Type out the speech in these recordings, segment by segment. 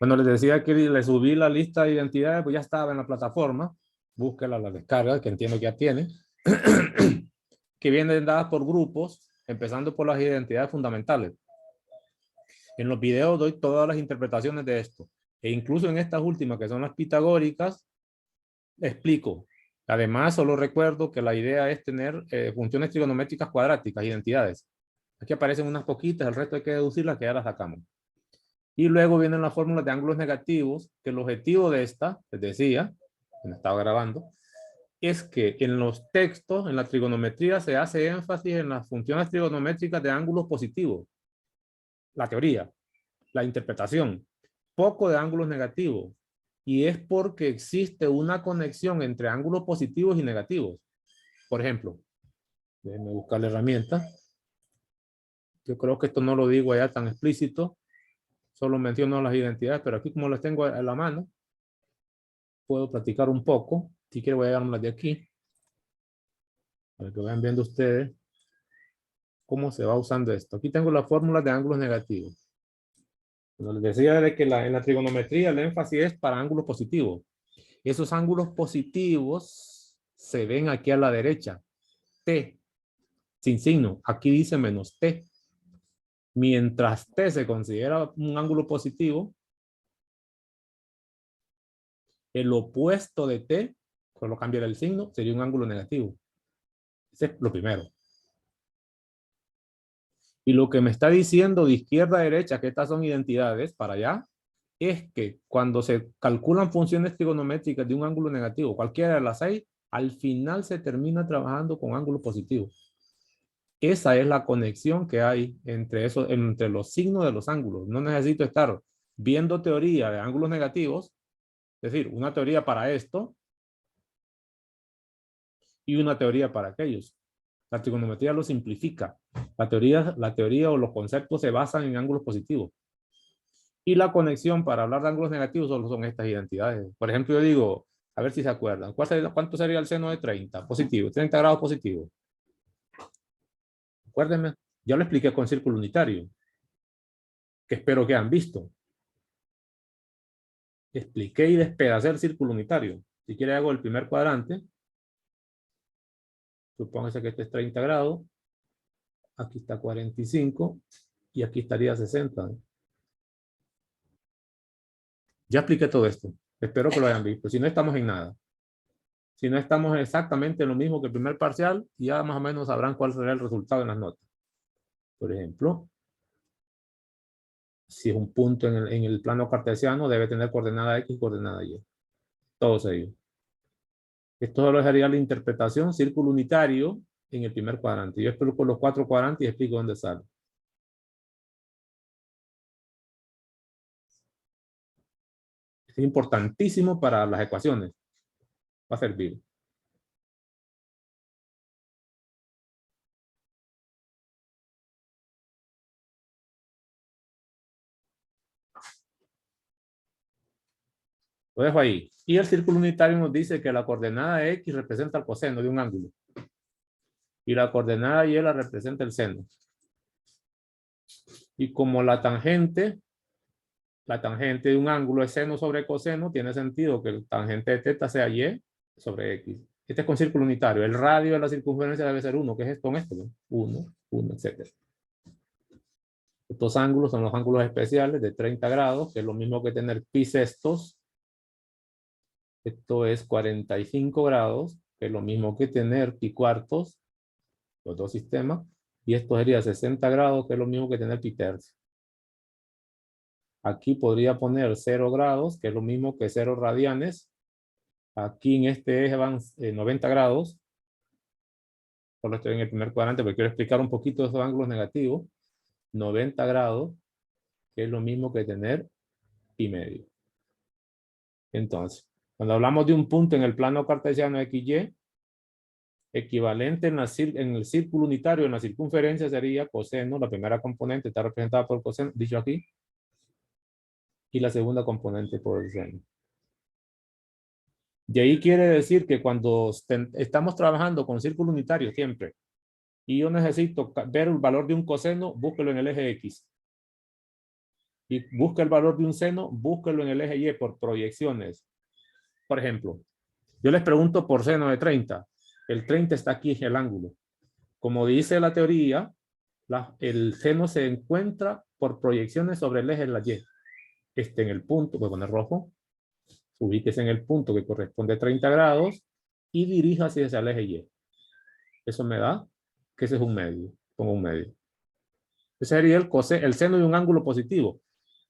Bueno, les decía que le subí la lista de identidades, pues ya estaba en la plataforma. Búsquela, la descarga, que entiendo que ya tiene. Que vienen dadas por grupos, empezando por las identidades fundamentales. En los videos doy todas las interpretaciones de esto. E incluso en estas últimas, que son las pitagóricas, explico. Además, solo recuerdo que la idea es tener funciones trigonométricas cuadráticas, identidades. Aquí aparecen unas poquitas, el resto hay que deducirlas, que ya las sacamos. Y luego vienen las fórmulas de ángulos negativos, que el objetivo de esta, les decía, que me estaba grabando, es que en los textos, en la trigonometría, se hace énfasis en las funciones trigonométricas de ángulos positivos. La teoría, la interpretación, poco de ángulos negativos. Y es porque existe una conexión entre ángulos positivos y negativos. Por ejemplo, déjenme buscar la herramienta. Yo creo que esto no lo digo allá tan explícito. Solo menciono las identidades, pero aquí como las tengo a la mano, puedo practicar un poco. Si quiero voy a llevármelas de aquí, para que vayan viendo ustedes cómo se va usando esto. Aquí tengo las fórmulas de ángulos negativos. Como les decía de que en la trigonometría el énfasis es para ángulos positivos. Esos ángulos positivos se ven aquí a la derecha. T, sin signo. Aquí dice menos T. Mientras T se considera un ángulo positivo, el opuesto de T, solo cambiar el signo, sería un ángulo negativo. Ese es lo primero. Y lo que me está diciendo de izquierda a derecha, que estas son identidades para allá, es que cuando se calculan funciones trigonométricas de un ángulo negativo, cualquiera de las 6, al final se termina trabajando con ángulos positivos. Esa es la conexión que hay entre, entre los signos de los ángulos. No necesito estar viendo teoría de ángulos negativos, es decir, una teoría para esto y una teoría para aquellos. La trigonometría lo simplifica. La teoría o los conceptos se basan en ángulos positivos. Y la conexión para hablar de ángulos negativos solo son estas identidades. Por ejemplo, yo digo, a ver si se acuerdan, ¿cuánto sería el seno de 30? Positivo, 30 grados positivo. Acuérdenme, ya lo expliqué con círculo unitario, que espero que han visto. Expliqué y despedacé el círculo unitario. Si quiere hago el primer cuadrante. Supóngase que este es 30 grados. Aquí está 45 y aquí estaría 60. Ya expliqué todo esto. Espero que lo hayan visto. Si no, estamos en nada. Si no, estamos exactamente en lo mismo que el primer parcial, ya más o menos sabrán cuál será el resultado en las notas. Por ejemplo, si es un punto en el plano cartesiano, debe tener coordenada X y coordenada Y. Todos ellos. Esto solo sería la interpretación círculo unitario en el primer cuadrante. Yo explico los 4 cuadrantes y explico dónde sale. Es importantísimo para las ecuaciones. Va a servir. Lo dejo ahí. Y el círculo unitario nos dice que la coordenada X representa el coseno de un ángulo. Y la coordenada Y la representa el seno. Y como la tangente de un ángulo es seno sobre coseno, tiene sentido que el tangente de teta sea Y sobre X. Este es con círculo unitario. El radio de la circunferencia debe ser 1, que es esto con esto, ¿no? 1, 1, etc. Estos ángulos son los ángulos especiales de 30 grados, que es lo mismo que tener pi sextos. Esto es 45 grados, que es lo mismo que tener pi cuartos, los dos sistemas. Y esto sería 60 grados, que es lo mismo que tener pi tercios. Aquí podría poner 0 grados, que es lo mismo que 0 radianes. Aquí en este eje van 90 grados. Solo estoy en el primer cuadrante, pero quiero explicar un poquito de esos ángulos negativos. 90 grados, que es lo mismo que tener pi medio. Entonces, cuando hablamos de un punto en el plano cartesiano XY, equivalente en el círculo unitario, en la circunferencia sería coseno, la primera componente está representada por coseno, dicho aquí, y la segunda componente por el seno. Y ahí quiere decir que cuando estamos trabajando con círculo unitario siempre, y yo necesito ver el valor de un coseno, búsquelo en el eje X. y busca el valor de un seno, búsquelo en el eje Y por proyecciones. Por ejemplo, yo les pregunto por seno de 30. El 30 está aquí en el ángulo. Como dice la teoría, el seno se encuentra por proyecciones sobre el eje de la Y. En el punto, voy a poner rojo, ubíquese en el punto que corresponde a 30 grados y diríjase hacia el eje Y. Eso me da que ese es un medio. Pongo un medio. Ese sería el seno de un ángulo positivo.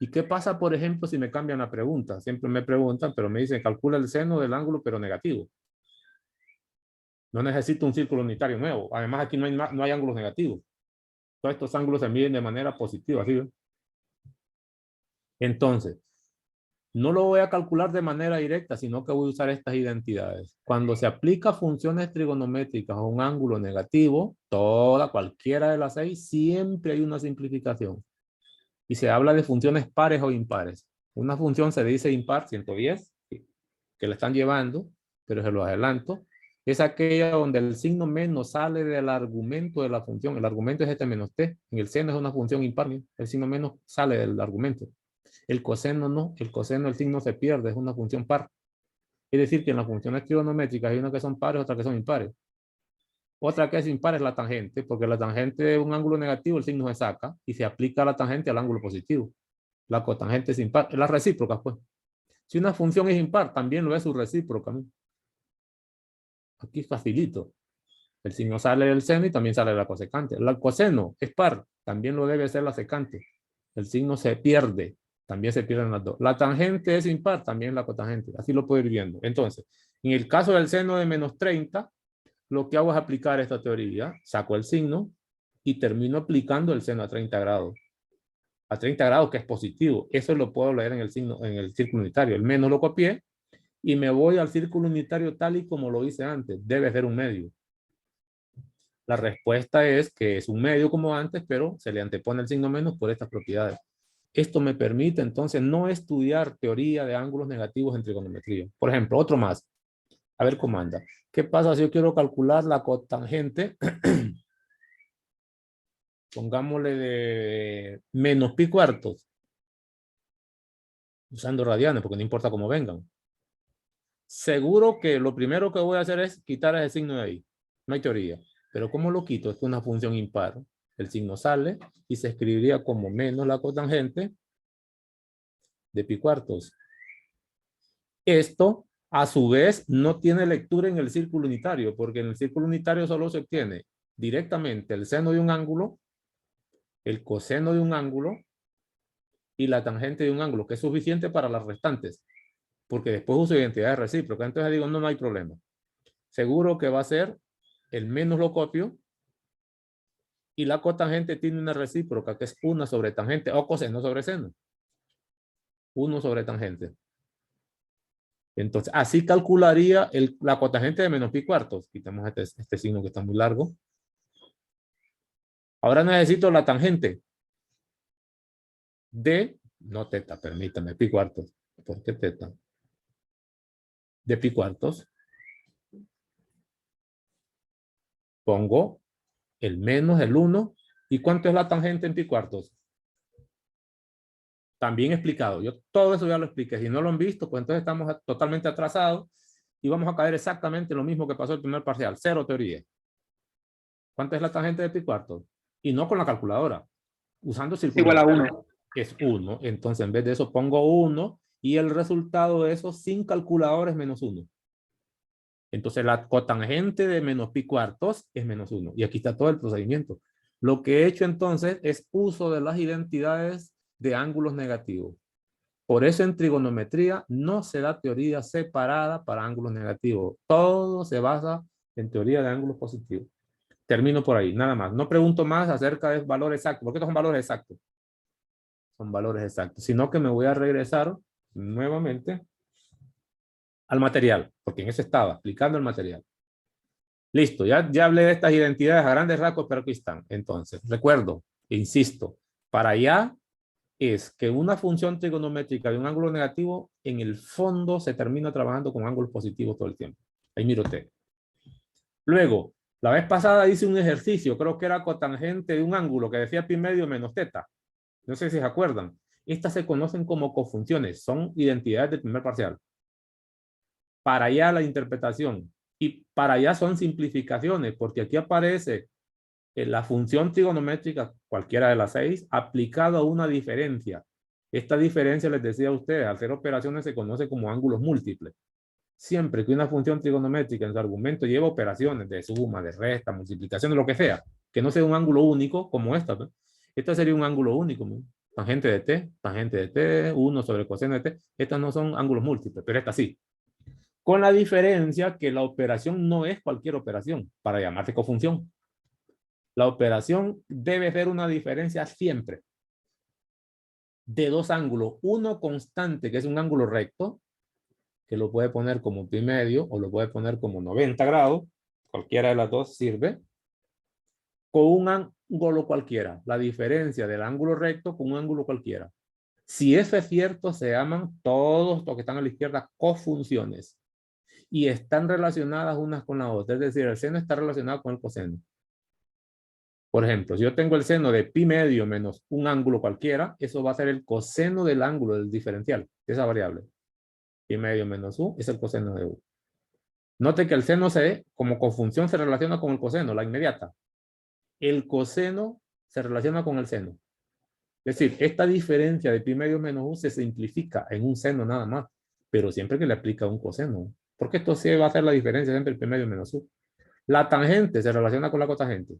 ¿Y qué pasa, por ejemplo, si me cambian la pregunta? Siempre me preguntan, pero me dicen, calcula el seno del ángulo, pero negativo. No necesito un círculo unitario nuevo. Además, aquí no hay ángulos negativos. Todos estos ángulos se miden de manera positiva. ¿Sí? Entonces, no lo voy a calcular de manera directa, sino que voy a usar estas identidades. Cuando se aplica funciones trigonométricas a un ángulo negativo, cualquiera de las 6, siempre hay una simplificación. Y se habla de funciones pares o impares. Una función se dice impar, 110, que la están llevando, pero se lo adelanto. Es aquella donde el signo menos sale del argumento de la función. El argumento es este menos t. En el seno es una función impar. El signo menos sale del argumento. El coseno no. El coseno, el signo se pierde. Es una función par. Es decir, que en las funciones trigonométricas hay unas que son pares, otras que son impares. Otra que es impar es la tangente, porque la tangente de un ángulo negativo, el signo se saca y se aplica la tangente al ángulo positivo. La cotangente es impar. La recíproca, pues. Si una función es impar, también lo es su recíproca, ¿no? Aquí facilito. El signo sale del seno y también sale de la cosecante. El coseno es par, también lo debe ser la secante. El signo se pierde, también se pierden las dos. La tangente es impar, también la cotangente. Así lo puedo ir viendo. Entonces, en el caso del seno de menos 30, lo que hago es aplicar esta teoría, saco el signo y termino aplicando el seno a 30 grados. A 30 grados, que es positivo. Eso lo puedo leer en el signo, en el círculo unitario. El menos lo copié y me voy al círculo unitario tal y como lo hice antes. Debe ser un medio. La respuesta es que es un medio como antes, pero se le antepone el signo menos por estas propiedades. Esto me permite entonces no estudiar teoría de ángulos negativos en trigonometría. Por ejemplo, otro más. A ver cómo anda. ¿Qué pasa si yo quiero calcular la cotangente? Pongámosle de menos pi cuartos. Usando radianes, porque no importa cómo vengan. Seguro que lo primero que voy a hacer es quitar ese signo de ahí. No hay teoría. Pero ¿cómo lo quito? Es una función impar. El signo sale y se escribiría como menos la cotangente de pi cuartos. Esto, a su vez, no tiene lectura en el círculo unitario, porque en el círculo unitario solo se obtiene directamente el seno de un ángulo, el coseno de un ángulo y la tangente de un ángulo, que es suficiente para las restantes, porque después uso identidades recíprocas. Entonces digo, no hay problema. Seguro que va a ser el menos lo copio y la cotangente tiene una recíproca que es 1 sobre tangente o coseno sobre seno. 1 sobre tangente. Entonces, así calcularía la cotangente de menos pi cuartos. Quitamos este signo que está muy largo. Ahora necesito la tangente de, no teta, permítame, pi cuartos. ¿Por qué teta? De pi cuartos. Pongo el menos, el 1. ¿Y cuánto es la tangente en pi cuartos? También explicado. Yo todo eso ya lo expliqué. Si no lo han visto, pues entonces estamos totalmente atrasados y vamos a caer exactamente en lo mismo que pasó el primer parcial. Cero teoría. ¿Cuánto es la tangente de pi cuartos? Y no con la calculadora. Usando círculo. Igual a 1. Es 1. Entonces, en vez de eso, pongo 1 y el resultado de eso sin calculadora es menos 1. Entonces, la cotangente de menos pi cuartos es menos 1. Y aquí está todo el procedimiento. Lo que he hecho entonces es uso de las identidades de ángulos negativos. Por eso en trigonometría no se da teoría separada para ángulos negativos. Todo se basa en teoría de ángulos positivos. Termino por ahí, nada más. No pregunto más acerca de valores exactos, porque estos son valores exactos. Son valores exactos. Sino que me voy a regresar nuevamente al material, porque en ese estaba, explicando el material. Listo, ya hablé de estas identidades a grandes rasgos, pero aquí están. Entonces, recuerdo, insisto, para allá es que una función trigonométrica de un ángulo negativo, en el fondo se termina trabajando con ángulos positivos todo el tiempo. Ahí miro usted. Luego, la vez pasada hice un ejercicio, creo que era cotangente de un ángulo que decía pi medio menos teta. No sé si se acuerdan. Estas se conocen como cofunciones, son identidades del primer parcial. Para allá la interpretación. Y para allá son simplificaciones, porque aquí aparece la función trigonométrica, cualquiera de las 6, aplicada a una diferencia. Esta diferencia, les decía a ustedes, al hacer operaciones se conoce como ángulos múltiples. Siempre que una función trigonométrica en su argumento lleva operaciones de suma, de resta, multiplicación, de lo que sea, que no sea un ángulo único como esta, ¿no? Esta sería un ángulo único, ¿no? Tangente de t, 1 sobre coseno de t. Estas no son ángulos múltiples, pero esta sí. Con la diferencia que la operación no es cualquier operación para llamarse cofunción. La operación debe ser una diferencia siempre de dos ángulos. Uno constante, que es un ángulo recto, que lo puede poner como pi medio o lo puede poner como 90 grados. Cualquiera de las dos sirve. Con un ángulo cualquiera. La diferencia del ángulo recto con un ángulo cualquiera. Si eso es cierto, se llaman todos los que están a la izquierda cofunciones. Y están relacionadas unas con la otra. Es decir, el seno está relacionado con el coseno. Por ejemplo, si yo tengo el seno de pi medio menos un ángulo cualquiera, eso va a ser el coseno del ángulo del diferencial, de esa variable. Pi medio menos u es el coseno de u. Note que el seno C, como cofunción, se relaciona con el coseno, la inmediata. El coseno se relaciona con el seno. Es decir, esta diferencia de pi medio menos u se simplifica en un seno nada más, pero siempre que le aplica un coseno. Porque esto sí va a hacer la diferencia entre el pi medio menos u. La tangente se relaciona con la cotangente.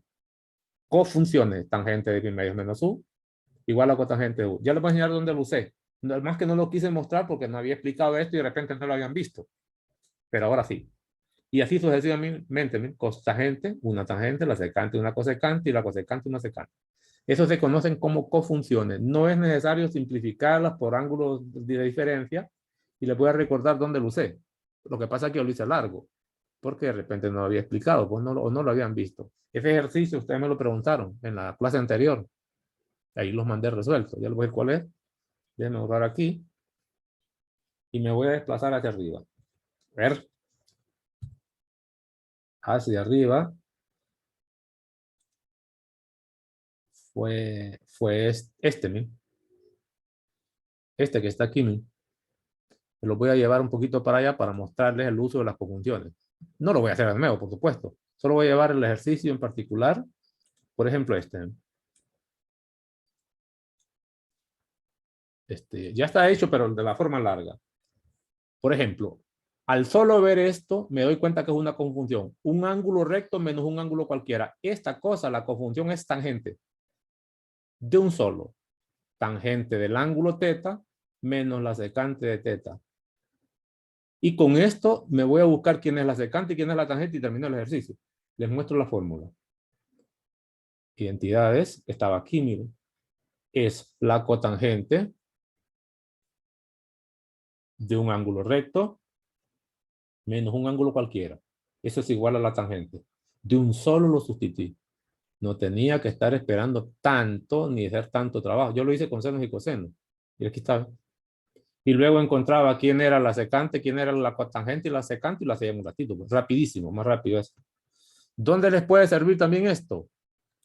Cofunciones, tangente de pi medio menos u, igual a cotangente de u. Ya les voy a enseñar dónde lo usé. Más que no lo quise mostrar porque no había explicado esto y de repente no lo habían visto. Pero ahora sí. Y así sucesivamente, cotangente, una tangente, la secante, una cosecante y la cosecante, una secante. Eso se conocen como cofunciones. No es necesario simplificarlas por ángulos de diferencia y les voy a recordar dónde lo usé. Lo que pasa es que yo lo hice largo porque de repente no lo había explicado pues no, o no lo habían visto. Ese ejercicio ustedes me lo preguntaron en la clase anterior. Ahí los mandé resueltos. Ya les voy a ver cuál es. Déjenme borrar aquí y me voy a desplazar hacia arriba. A ver. Hacia arriba. Fue este, este que está aquí. Me lo voy a llevar un poquito para allá para mostrarles el uso de las conjunciones. No lo voy a hacer de nuevo, por supuesto. Solo voy a llevar el ejercicio en particular. Por ejemplo, este ya está hecho, pero de la forma larga. Por ejemplo, al solo ver esto, me doy cuenta que es una conjunción. Un ángulo recto menos un ángulo cualquiera. Esta cosa, la conjunción es tangente. De un solo. Tangente del ángulo teta menos la secante de teta. Y con esto me voy a buscar quién es la secante y quién es la tangente y termino el ejercicio. Les muestro la fórmula. Identidades, estaba aquí, miren. Es la cotangente de un ángulo recto menos un ángulo cualquiera. Eso es igual a la tangente. De un solo lo sustituí. No tenía que estar esperando tanto ni hacer tanto trabajo. Yo lo hice con senos y cosenos. Y aquí está. Y luego encontraba quién era la secante, quién era la cotangente y la secante y lo hacía un ratito. Pues, rapidísimo, más rápido es. ¿Dónde les puede servir también esto?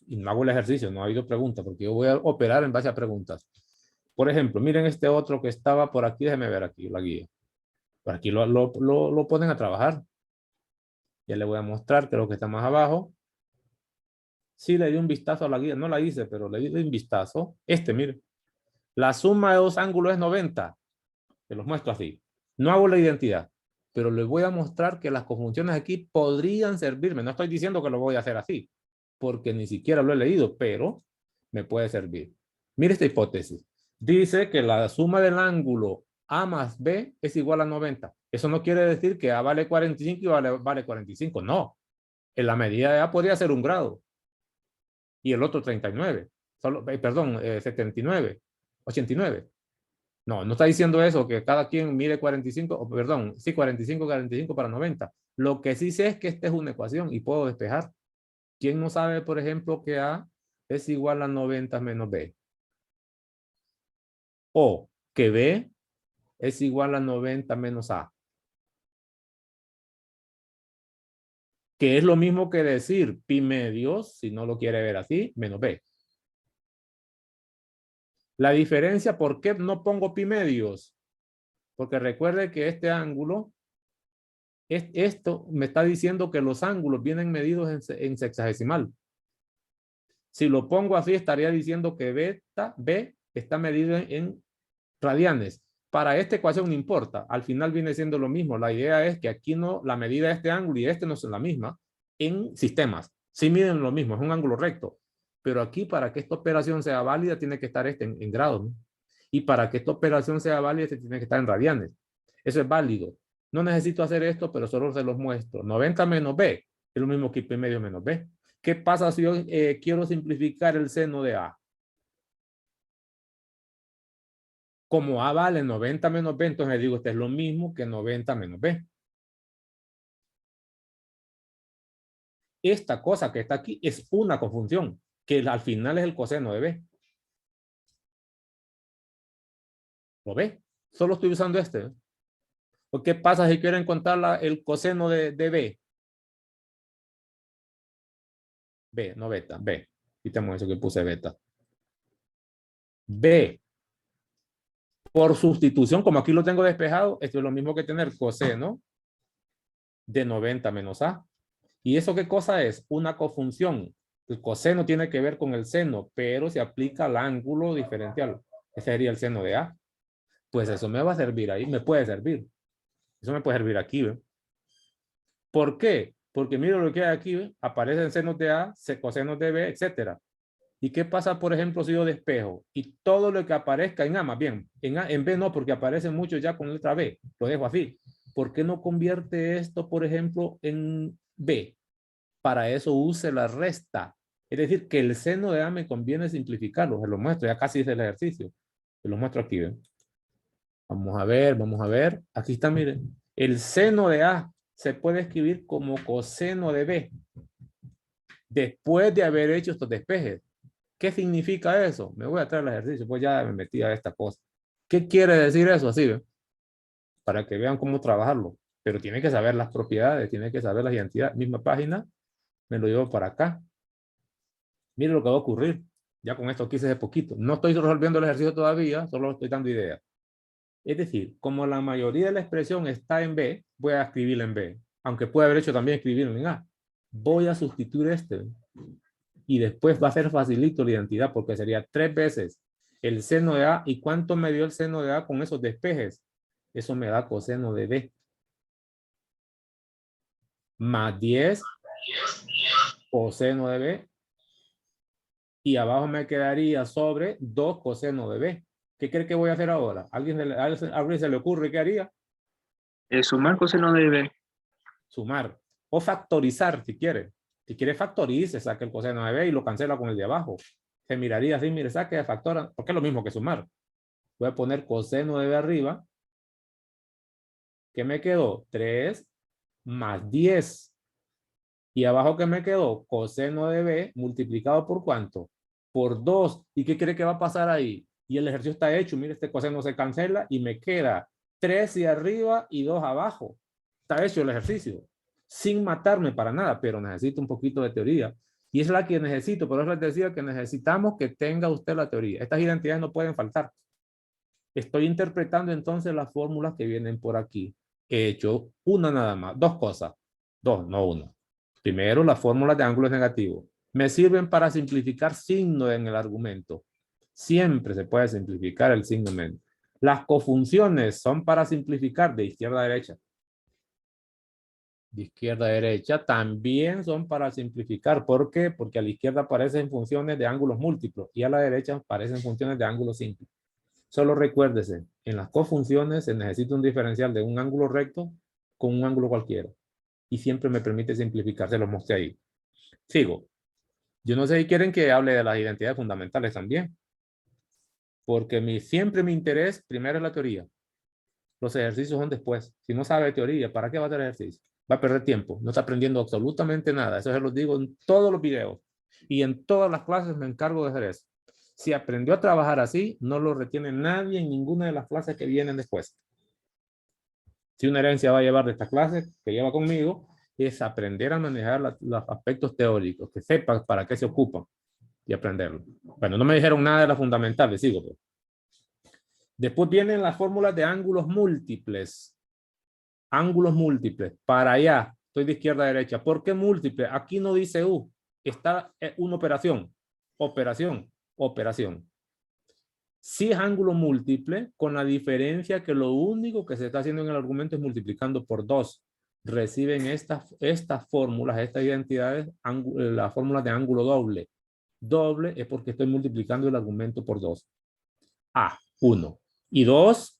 Y no hago el ejercicio, no ha habido preguntas, porque yo voy a operar en base a preguntas. Por ejemplo, miren este otro que estaba por aquí, déjenme ver aquí la guía. Por aquí lo ponen a trabajar. Ya le voy a mostrar, creo que está más abajo. Sí, le di un vistazo a la guía, no la hice, pero le di un vistazo. Mire. La suma de dos ángulos es 90. Te los muestro así. No hago la identidad, pero les voy a mostrar que las conjunciones aquí podrían servirme. No estoy diciendo que lo voy a hacer así, porque ni siquiera lo he leído, pero me puede servir. Mire esta hipótesis. Dice que la suma del ángulo A más B es igual a 90. Eso no quiere decir que A vale 45 y vale 45. No. En la medida de A podría ser 1 grado y el otro 39. Perdón, 79, 89. No, no está diciendo eso, que cada quien mide 45, perdón, sí, 45 para 90. Lo que sí sé es que esta es una ecuación y puedo despejar. ¿Quién no sabe, por ejemplo, que A es igual a 90 menos B? O que B es igual a 90 menos A. Que es lo mismo que decir pi medios, si no lo quiere ver así, menos B. La diferencia, ¿por qué no pongo pi medios? Porque recuerde que este ángulo, esto me está diciendo que los ángulos vienen medidos en sexagesimal. Si lo pongo así, estaría diciendo que beta, B está medido en radianes. Para esta ecuación no importa, al final viene siendo lo mismo. La idea es que aquí no, la medida de este ángulo y este no son la misma en sistemas. Sí miden lo mismo, es un ángulo recto. Pero aquí, para que esta operación sea válida, tiene que estar este en grados, ¿no? Y para que esta operación sea válida, este tiene que estar en radianes. Eso es válido. No necesito hacer esto, pero solo se los muestro. 90 menos B es lo mismo que pi medio menos B. ¿Qué pasa si yo quiero simplificar el seno de A? Como A vale 90 menos B, entonces digo, este es lo mismo que 90 menos B. Esta cosa que está aquí es una conjunción, que al final es el coseno de B. ¿Lo ve? Solo estoy usando este. ¿O qué pasa si quiero encontrar el coseno de B? B, no beta, B. Quitemos eso que puse beta. B. Por sustitución, como aquí lo tengo despejado, esto es lo mismo que tener coseno de 90 menos A. ¿Y eso qué cosa es? Una cofunción. El coseno tiene que ver con el seno, pero se aplica al ángulo diferencial. Ese sería el seno de A. Pues eso me va a servir ahí, me puede servir. Eso me puede servir aquí, ¿ve? ¿Por qué? Porque mira lo que hay aquí, ¿ve? Aparecen senos de A, cosenos de B, etcétera. ¿Y qué pasa, por ejemplo, si yo despejo? Y todo lo que aparezca en A, más bien, en B no, porque aparece mucho ya con letra B. Lo dejo así. ¿Por qué no convierte esto, por ejemplo, en B? Para eso use la resta. Es decir, que el seno de A me conviene simplificarlo. Se lo muestro, ya casi hice el ejercicio. Se lo muestro aquí, ¿ven? Vamos a ver, vamos a ver. Aquí está, miren. El seno de A se puede escribir como coseno de B. Después de haber hecho estos despejes. ¿Qué significa eso? Me voy a traer el ejercicio, pues ya me metí a esta cosa. ¿Qué quiere decir eso? Así, ¿ven? Para que vean cómo trabajarlo. Pero tiene que saber las propiedades, tiene que saber las identidades. Misma página, me lo llevo para acá. Mire lo que va a ocurrir. Ya con esto quise de poquito. No estoy resolviendo el ejercicio todavía, solo estoy dando ideas. Es decir, como la mayoría de la expresión está en B, voy a escribirla en B. Aunque puede haber hecho también escribirlo en A. Voy a sustituir este. Y después va a ser facilito la identidad porque sería 3 veces el seno de A. ¿Y cuánto me dio el seno de A con esos despejes? Eso me da coseno de B. Más 10 coseno de B. Y abajo me quedaría sobre 2 coseno de B. ¿Qué cree que voy a hacer ahora? ¿A alguien se le ocurre qué haría? Sumar coseno de B. Sumar. O factorizar si quiere. Si quiere factorice, saque el coseno de B y lo cancela con el de abajo. Se miraría así, mire, saque de factora, porque es lo mismo que sumar. Voy a poner coseno de B arriba. ¿Qué me quedó? 3 más 10. Y abajo, ¿qué me quedó? Coseno de B multiplicado por ¿cuánto? Por 2. ¿Y qué cree que va a pasar ahí? Y el ejercicio está hecho. Mire, este coseno se cancela y me queda 3 y arriba y 2 abajo. Está hecho el ejercicio. Sin matarme para nada, pero necesito un poquito de teoría. Y es la que necesito, por eso les decía que necesitamos que tenga usted la teoría. Estas identidades no pueden faltar. Estoy interpretando entonces las fórmulas que vienen por aquí. He hecho una nada más, dos cosas. Dos, no una. Primero, las fórmulas de ángulos negativos. Me sirven para simplificar signo en el argumento. Siempre se puede simplificar el signo menos. Las cofunciones son para simplificar de izquierda a derecha. De izquierda a derecha también son para simplificar. ¿Por qué? Porque a la izquierda aparecen funciones de ángulos múltiplos y a la derecha aparecen funciones de ángulos simples. Solo recuérdese, en las cofunciones se necesita un diferencial de un ángulo recto con un ángulo cualquiera. Y siempre me permite simplificar, se los mostré ahí. Sigo. Yo no sé si quieren que hable de las identidades fundamentales también. Porque siempre mi interés primero es la teoría. Los ejercicios son después. Si no sabe teoría, ¿para qué va a hacer ejercicio? Va a perder tiempo. No está aprendiendo absolutamente nada. Eso se los digo en todos los videos. Y en todas las clases me encargo de hacer eso. Si aprendió a trabajar así, no lo retiene nadie en ninguna de las clases que vienen después. Si una herencia va a llevar de esta clase que lleva conmigo, es aprender a manejar los aspectos teóricos, que sepas para qué se ocupan y aprenderlo. Bueno, no me dijeron nada de las fundamentales, sigo. Pues. Después vienen las fórmulas de ángulos múltiples. Ángulos múltiples. Para allá. Estoy de izquierda a derecha. ¿Por qué múltiple? Aquí no dice U. Está una operación. Operación. Operación. Sí es ángulo múltiple, con la diferencia que lo único que se está haciendo en el argumento es multiplicando por 2. Reciben estas fórmulas, estas identidades, las fórmulas de ángulo doble. Doble es porque estoy multiplicando el argumento por 2. A, 1. Y 2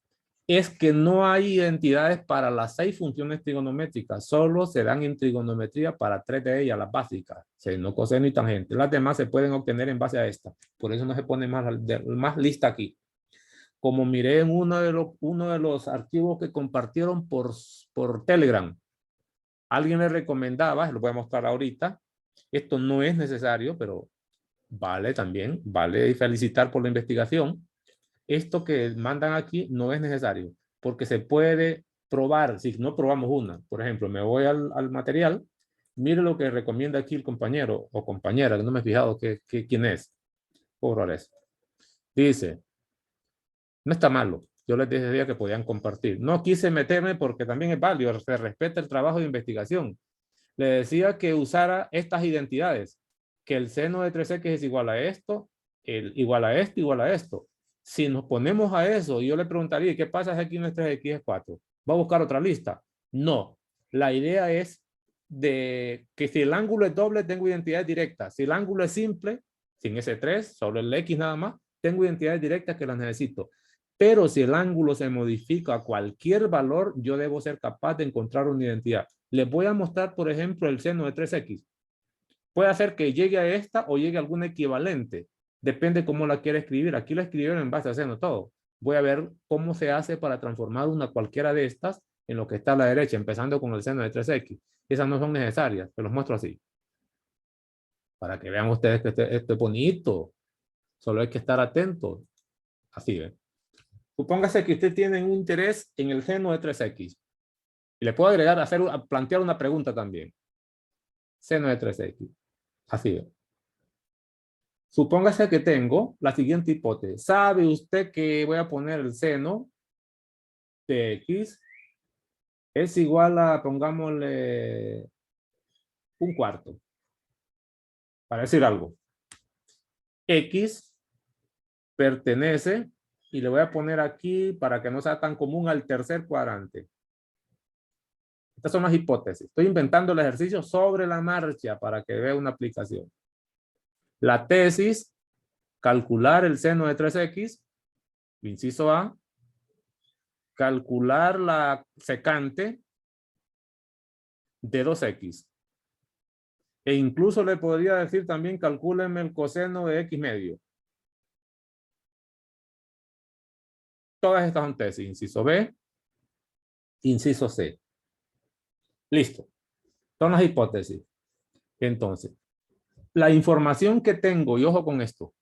es que no hay identidades para las 6 funciones trigonométricas. Solo se dan en trigonometría para 3 de ellas, las básicas. Seno, coseno y tangente. Las demás se pueden obtener en base a esta. Por eso no se pone más lista aquí. Como miré en uno de los archivos que compartieron por Telegram, alguien le recomendaba, lo voy a mostrar ahorita, esto no es necesario, pero vale también, vale felicitar por la investigación. Esto que mandan aquí no es necesario, porque se puede probar, si no probamos una. Por ejemplo, me voy al material, mire lo que recomienda aquí el compañero o compañera, que no me he fijado quién es. Pobres. Dice, no está malo. Yo les decía que podían compartir. No quise meterme porque también es válido, se respeta el trabajo de investigación. Le decía que usara estas identidades, que el seno de 3x es igual a esto, igual a esto, igual a esto. Si nos ponemos a eso, yo le preguntaría, ¿qué pasa si aquí no es 3x es 4? ¿Va a buscar otra lista? No. La idea es de que si el ángulo es doble, tengo identidades directas. Si el ángulo es simple, sin ese 3, solo el X nada más, tengo identidades directas que las necesito. Pero si el ángulo se modifica a cualquier valor, yo debo ser capaz de encontrar una identidad. Les voy a mostrar, por ejemplo, el seno de 3x. Puede hacer que llegue a esta o llegue a alguna equivalente. Depende cómo la quiera escribir. Aquí la escribieron en base a seno todo. Voy a ver cómo se hace para transformar una cualquiera de estas en lo que está a la derecha, empezando con el seno de 3x. Esas no son necesarias, se los muestro así. Para que vean ustedes que esto es bonito. Solo hay que estar atentos. Así ven. Supóngase que usted tiene un interés en el seno de 3x. Y le puedo agregar, plantear una pregunta también. Seno de 3x. Así es. Supóngase que tengo la siguiente hipótesis. ¿Sabe usted que voy a poner el seno de x es igual a, pongámosle, 1/4? Para decir algo. X pertenece, y le voy a poner aquí para que no sea tan común, al tercer cuadrante. Estas son las hipótesis. Estoy inventando el ejercicio sobre la marcha para que vea una aplicación. La tesis, calcular el seno de 3x, inciso A. Calcular la secante de 2x. E incluso le podría decir también, calcúlenme el coseno de x medio. Todas estas son tesis. Inciso B, inciso C. Listo. Son las hipótesis. Entonces, la información que tengo, y ojo con esto,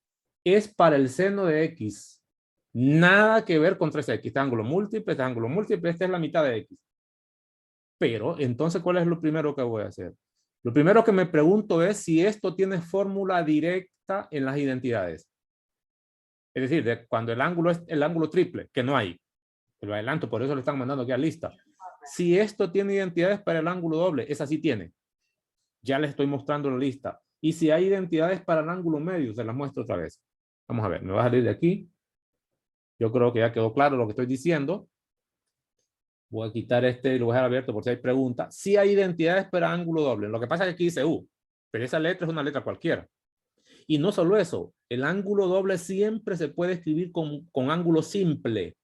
es para el seno de x. Nada que ver con 3x. Este ángulo múltiple, esta es la mitad de x. Pero, entonces, ¿cuál es lo primero que voy a hacer? Lo primero que me pregunto es si esto tiene fórmula directa en las identidades. Es decir, cuando el ángulo es el ángulo triple, que no hay. Lo adelanto, por eso le están mandando aquí a lista. Si esto tiene identidades para el ángulo doble, esa sí tiene. Ya les estoy mostrando la lista. Y si hay identidades para el ángulo medio, se las muestro otra vez. Vamos a ver, me voy a salir de aquí. Yo creo que ya quedó claro lo que estoy diciendo. Voy a quitar este y lo voy a dejar abierto por si hay preguntas. Sí hay identidades para ángulo doble. Lo que pasa es que aquí dice U, pero esa letra es una letra cualquiera. Y no solo eso, el ángulo doble siempre se puede escribir con ángulo simple.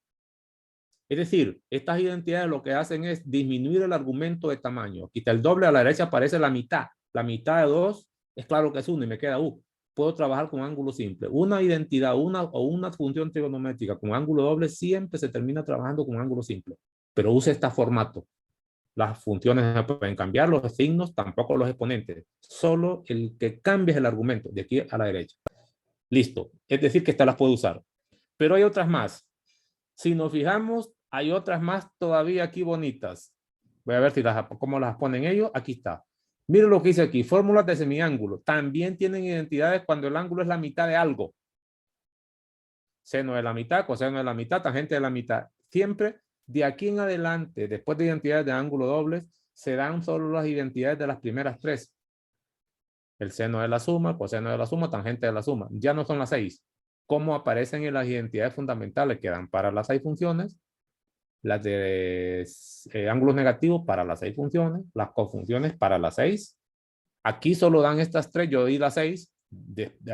Es decir, estas identidades lo que hacen es disminuir el argumento de tamaño. Quita el doble, a la derecha aparece la mitad. La mitad de 2 es claro que es 1 y me queda U. Puedo trabajar con ángulo simple. Una identidad o una función trigonométrica con ángulo doble siempre se termina trabajando con ángulo simple. Pero use este formato. Las funciones no pueden cambiar, los signos, tampoco los exponentes. Solo el que cambie es el argumento, de aquí a la derecha. Listo. Es decir, que estas las puedo usar. Pero hay otras más. Si nos fijamos, hay otras más todavía aquí bonitas. Voy a ver cómo las ponen ellos. Aquí está. Miren lo que dice aquí. Fórmulas de semiángulo. También tienen identidades cuando el ángulo es la mitad de algo. Seno de la mitad, coseno de la mitad, tangente de la mitad. Siempre de aquí en adelante, después de identidades de ángulo dobles, se dan solo las identidades de las primeras tres. El seno de la suma, coseno de la suma, tangente de la suma. Ya no son las 6. ¿Cómo aparecen en las identidades fundamentales que dan para las 6 funciones? Las de ángulos negativos para las 6 funciones, las cofunciones para las 6. Aquí solo dan estas 3, yo di las 6,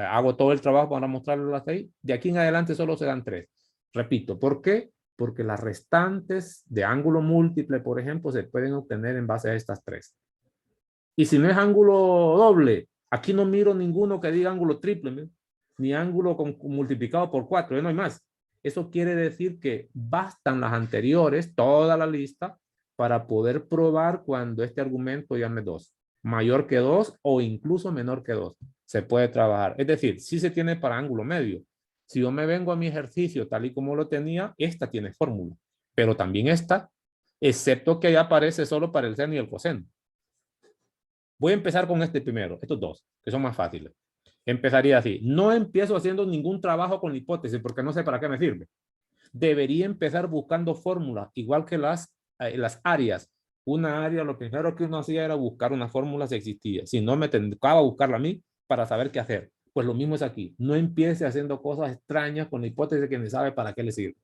hago todo el trabajo para mostrarles las 6. De aquí en adelante solo se dan 3. Repito, ¿por qué? Porque las restantes de ángulo múltiple, por ejemplo, se pueden obtener en base a estas 3. Y si no es ángulo doble, aquí no miro ninguno que diga ángulo triple, ni ángulo multiplicado por 4, no hay más. Eso quiere decir que bastan las anteriores, toda la lista, para poder probar cuando este argumento llame 2. Mayor que 2 o incluso menor que 2. Se puede trabajar. Es decir, si se tiene para ángulo medio. Si yo me vengo a mi ejercicio tal y como lo tenía, esta tiene fórmula. Pero también esta, excepto que ya aparece solo para el seno y el coseno. Voy a empezar con este primero, estos dos, que son más fáciles. Empezaría así. No empiezo haciendo ningún trabajo con la hipótesis porque no sé para qué me sirve. Debería empezar buscando fórmulas, igual que las áreas. Una área, lo primero que uno hacía era buscar una fórmula si existía. Si no, me tocaba buscarla a mí para saber qué hacer. Pues lo mismo es aquí. No empiece haciendo cosas extrañas con la hipótesis que ni sabe para qué le sirve.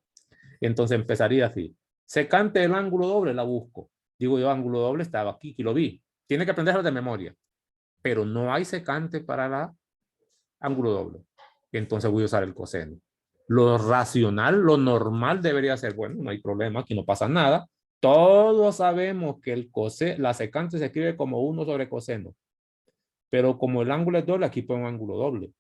Entonces empezaría así. Secante del ángulo doble, la busco. Digo yo, ángulo doble estaba aquí, que lo vi. Tiene que aprenderlo de memoria. Pero no hay secante para la ángulo doble. Entonces voy a usar el coseno. Lo racional, lo normal debería ser, bueno, no hay problema, aquí no pasa nada. Todos sabemos que la secante se escribe como 1 sobre coseno. Pero como el ángulo es doble, aquí pongo ángulo doble.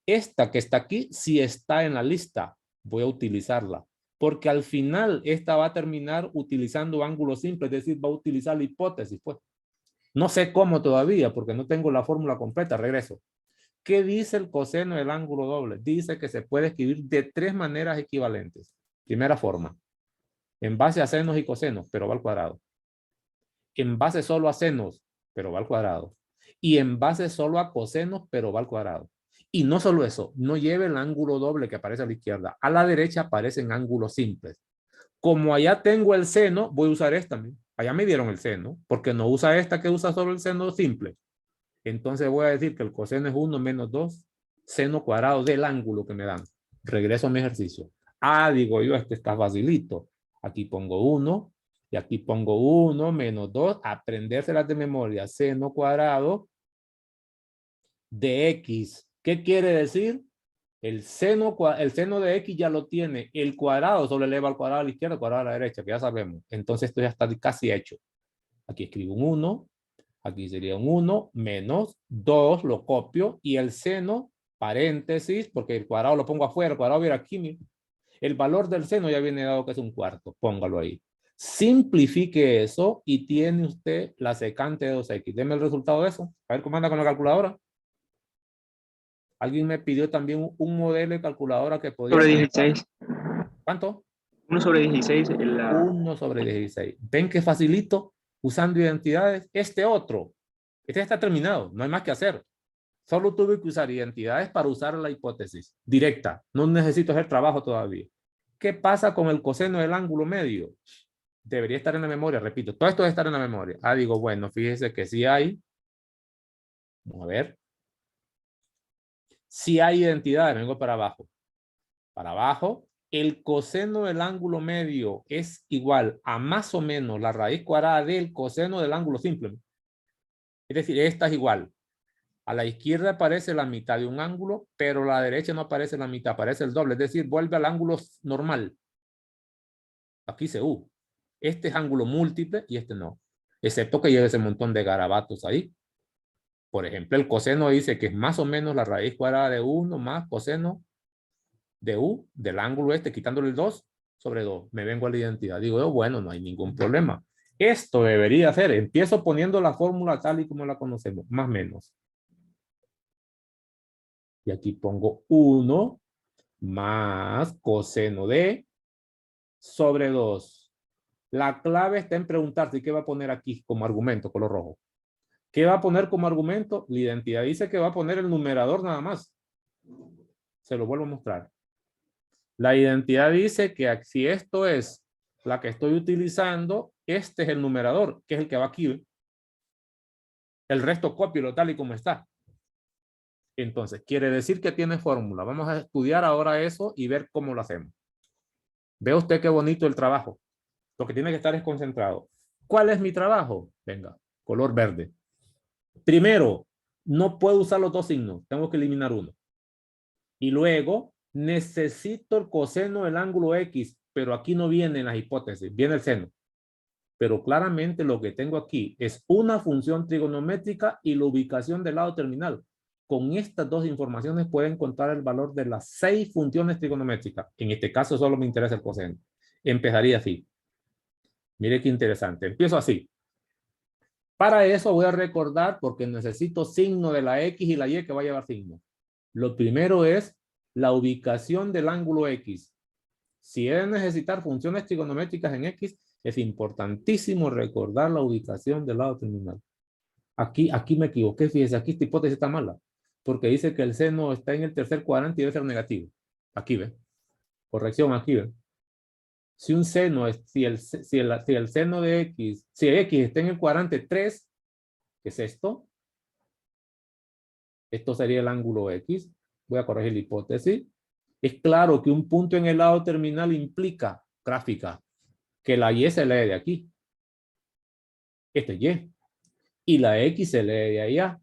Esta que está aquí, si está en la lista, voy a utilizarla. Porque al final, esta va a terminar utilizando ángulo simple, es decir, va a utilizar la hipótesis, pues. No sé cómo todavía, porque no tengo la fórmula completa. Regreso. ¿Qué dice el coseno del ángulo doble? Dice que se puede escribir de 3 maneras equivalentes. Primera forma, en base a senos y cosenos, pero va al cuadrado. En base solo a senos, pero va al cuadrado. Y en base solo a cosenos, pero va al cuadrado. Y no solo eso, no lleve el ángulo doble que aparece a la izquierda. A la derecha aparecen ángulos simples. Como allá tengo el seno, voy a usar esta. Allá me dieron el seno, porque no usa esta que usa solo el seno simple. Entonces voy a decir que el coseno es 1 menos 2 seno cuadrado del ángulo que me dan. Regreso a mi ejercicio. Digo yo, este está facilito. Aquí pongo 1 y aquí pongo 1 menos 2. Aprendérselas de memoria. Seno cuadrado de X. ¿Qué quiere decir? El seno de X ya lo tiene. El cuadrado solo eleva al cuadrado a la izquierda, al cuadrado a la derecha, que ya sabemos. Entonces esto ya está casi hecho. Aquí escribo un 1. Aquí sería un 1 menos 2, lo copio, y el seno, paréntesis, porque el cuadrado lo pongo afuera, el cuadrado viene aquí. El valor del seno ya viene dado que es un cuarto, póngalo ahí. Simplifique eso y tiene usted la secante de 2x. Deme el resultado de eso. A ver cómo anda con la calculadora. Alguien me pidió también un modelo de calculadora que podía... Sobre 16. ¿Cuánto? 1 sobre 16 en la... 1 sobre 16. ¿Ven que facilito? Usando identidades. Este otro. Este está terminado. No hay más que hacer. Solo tuve que usar identidades para usar la hipótesis directa. No necesito hacer trabajo todavía. ¿Qué pasa con el coseno del ángulo medio? Debería estar en la memoria, repito. Todo esto debe estar en la memoria. Digo, bueno, fíjese que sí hay. Vamos a ver. Sí hay identidades. Vengo para abajo. Para abajo. El coseno del ángulo medio es igual a más o menos la raíz cuadrada del coseno del ángulo simple. Es decir, esta es igual. A la izquierda aparece la mitad de un ángulo, pero a la derecha no aparece la mitad, aparece el doble. Es decir, vuelve al ángulo normal. Aquí dice U. Este es ángulo múltiple y este no. Excepto que lleve ese montón de garabatos ahí. Por ejemplo, el coseno dice que es más o menos la raíz cuadrada de 1 más coseno de U, del ángulo este, quitándole el 2 sobre 2. Me vengo a la identidad. Digo yo, bueno, no hay ningún problema. Esto debería ser. Empiezo poniendo la fórmula tal y como la conocemos, más o menos. Y aquí pongo 1 más coseno de sobre 2. La clave está en preguntarse qué va a poner aquí como argumento, color rojo. ¿Qué va a poner como argumento? La identidad dice que va a poner el numerador nada más. Se lo vuelvo a mostrar. La identidad dice que si esto es la que estoy utilizando, este es el numerador, que es el que va aquí. ¿Ve? El resto cópialo tal y como está. Entonces, quiere decir que tiene fórmula. Vamos a estudiar ahora eso y ver cómo lo hacemos. Ve usted qué bonito el trabajo. Lo que tiene que estar es concentrado. ¿Cuál es mi trabajo? Venga, color verde. Primero, no puedo usar los dos signos. Tengo que eliminar uno. Y luego, necesito el coseno del ángulo X, pero aquí no viene en las hipótesis, viene el seno. Pero claramente lo que tengo aquí es una función trigonométrica y la ubicación del lado terminal. Con estas dos informaciones pueden encontrar el valor de las 6 funciones trigonométricas. En este caso solo me interesa el coseno. Empezaría así. Mire qué interesante. Empiezo así. Para eso voy a recordar, porque necesito signo de la X y la Y que va a llevar signo. Lo primero es la ubicación del ángulo X. Si he de necesitar funciones trigonométricas en X, es importantísimo recordar la ubicación del lado terminal. Aquí me equivoqué, fíjese, aquí esta hipótesis está mala, porque dice que el seno está en el tercer cuadrante y debe ser negativo. Aquí ve. Corrección, aquí ve. Si un seno, si el seno de X, si X está en el cuadrante 3, ¿qué es esto? Esto sería el ángulo X. Voy a corregir la hipótesis. Es claro que un punto en el lado terminal implica, gráfica, que la Y se lee de aquí. Este es Y. Y la X se lee de allá.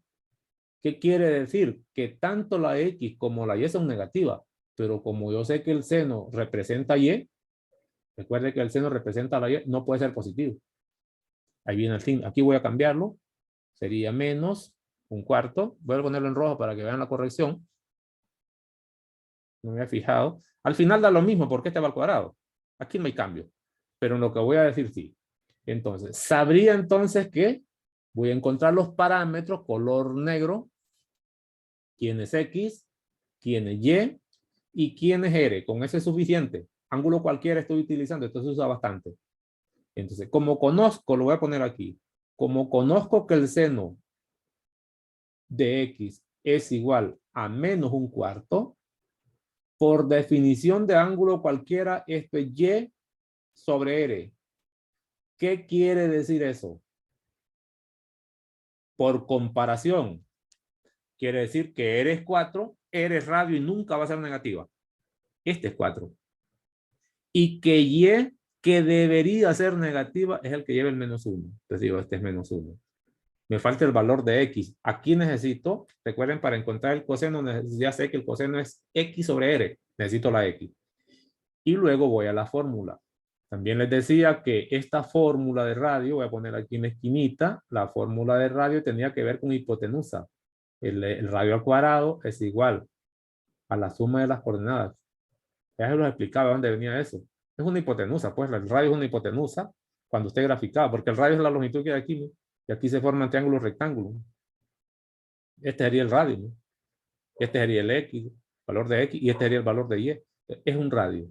¿Qué quiere decir? Que tanto la X como la Y son negativas. Pero como yo sé que el seno representa Y, recuerde que el seno representa la Y, no puede ser positivo. Ahí viene el signo. Aquí voy a cambiarlo. Sería menos un cuarto. Voy a ponerlo en rojo para que vean la corrección. No me había fijado. Al final da lo mismo porque este va al cuadrado. Aquí no hay cambio. Pero en lo que voy a decir sí. Entonces, sabría entonces que voy a encontrar los parámetros color negro. ¿Quién es X? ¿Quién es Y? ¿Y quién es R? Con eso es suficiente. Ángulo cualquiera estoy utilizando. Esto se usa bastante. Entonces, como conozco, lo voy a poner aquí. Como conozco que el seno de X es igual a menos un cuarto, por definición de ángulo cualquiera, esto es Y sobre R. ¿Qué quiere decir eso? Por comparación, quiere decir que R es 4, R es radio y nunca va a ser negativa. Este es 4. Y que Y, que debería ser negativa, es el que lleva el menos 1. Entonces digo, este es menos 1. Me falta el valor de X. Aquí necesito, recuerden, para encontrar el coseno, ya sé que el coseno es X sobre R. Necesito la X. Y luego voy a la fórmula. También les decía que esta fórmula de radio, voy a poner aquí en la esquinita, la fórmula de radio tenía que ver con hipotenusa. El radio al cuadrado es igual a la suma de las coordenadas. Ya se los explicaba dónde venía eso. Es una hipotenusa, pues el radio es una hipotenusa cuando esté graficado, porque el radio es la longitud que hay aquí, ¿no? Y aquí se forman triángulos rectángulos. Este sería el radio, ¿no? Este sería el X, valor de X, y este sería el valor de Y. Es un radio.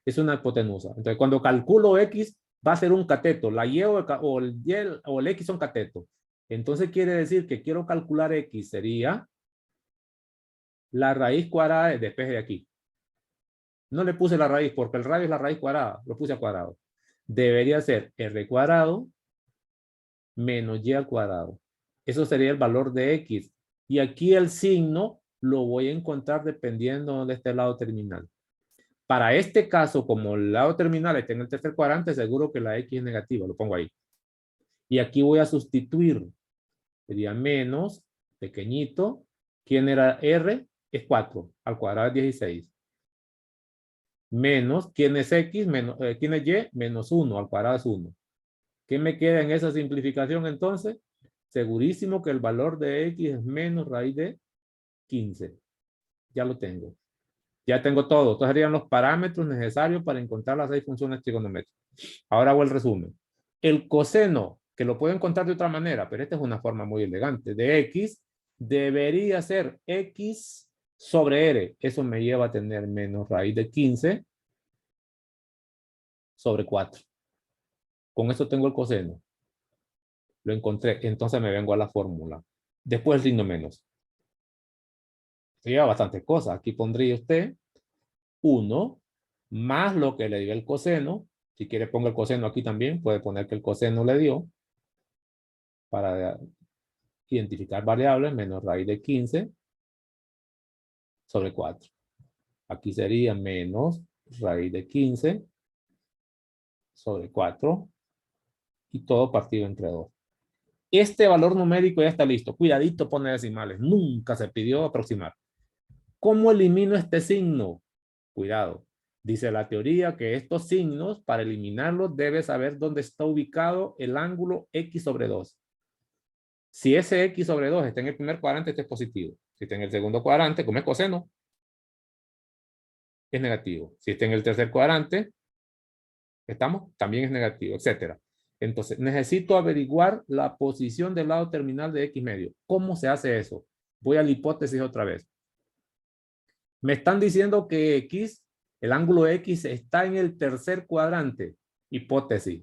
Es una hipotenusa. Entonces, cuando calculo X, va a ser un cateto. La Y o el X son catetos. Entonces, quiere decir que quiero calcular X sería la raíz cuadrada de después de aquí. No le puse la raíz porque el radio es la raíz cuadrada. Lo puse a cuadrado. Debería ser R cuadrado menos Y al cuadrado. Eso sería el valor de X. Y aquí el signo lo voy a encontrar dependiendo de dónde esté el lado terminal. Para este caso, como el lado terminal está en el tercer cuadrante, seguro que la X es negativa. Lo pongo ahí. Y aquí voy a sustituir. Sería menos, pequeñito. ¿Quién era R? Es 4. Al cuadrado es 16. Menos, ¿quién es X? Menos, ¿quién es Y? Menos 1. Al cuadrado es 1. ¿Qué me queda en esa simplificación entonces? Segurísimo que el valor de X es menos raíz de 15. Ya lo tengo. Ya tengo todo. Estos serían los parámetros necesarios para encontrar las 6 funciones trigonométricas. Ahora hago el resumen. El coseno, que lo puedo encontrar de otra manera, pero esta es una forma muy elegante, de X, debería ser X sobre R. Eso me lleva a tener menos raíz de 15 sobre 4. Con eso tengo el coseno. Lo encontré. Entonces me vengo a la fórmula. Después el signo menos. Sería bastantes cosas. Aquí pondría usted 1 más lo que le dio el coseno. Si quiere ponga el coseno aquí también, puede poner que el coseno le dio para identificar variables menos raíz de 15 sobre 4. Aquí sería menos raíz de 15 sobre 4 y todo partido entre 2. Este valor numérico ya está listo. Cuidadito pone decimales. Nunca se pidió aproximar. ¿Cómo elimino este signo? Cuidado. Dice la teoría que estos signos, para eliminarlos, debes saber dónde está ubicado el ángulo X sobre 2. Si ese X sobre 2 está en el primer cuadrante, este es positivo. Si está en el segundo cuadrante, como es coseno, es negativo. Si está en el tercer cuadrante, también es negativo, etcétera. Entonces, necesito averiguar la posición del lado terminal de X medio. ¿Cómo se hace eso? Voy a la hipótesis otra vez. Me están diciendo que X, el ángulo X está en el tercer cuadrante. Hipótesis.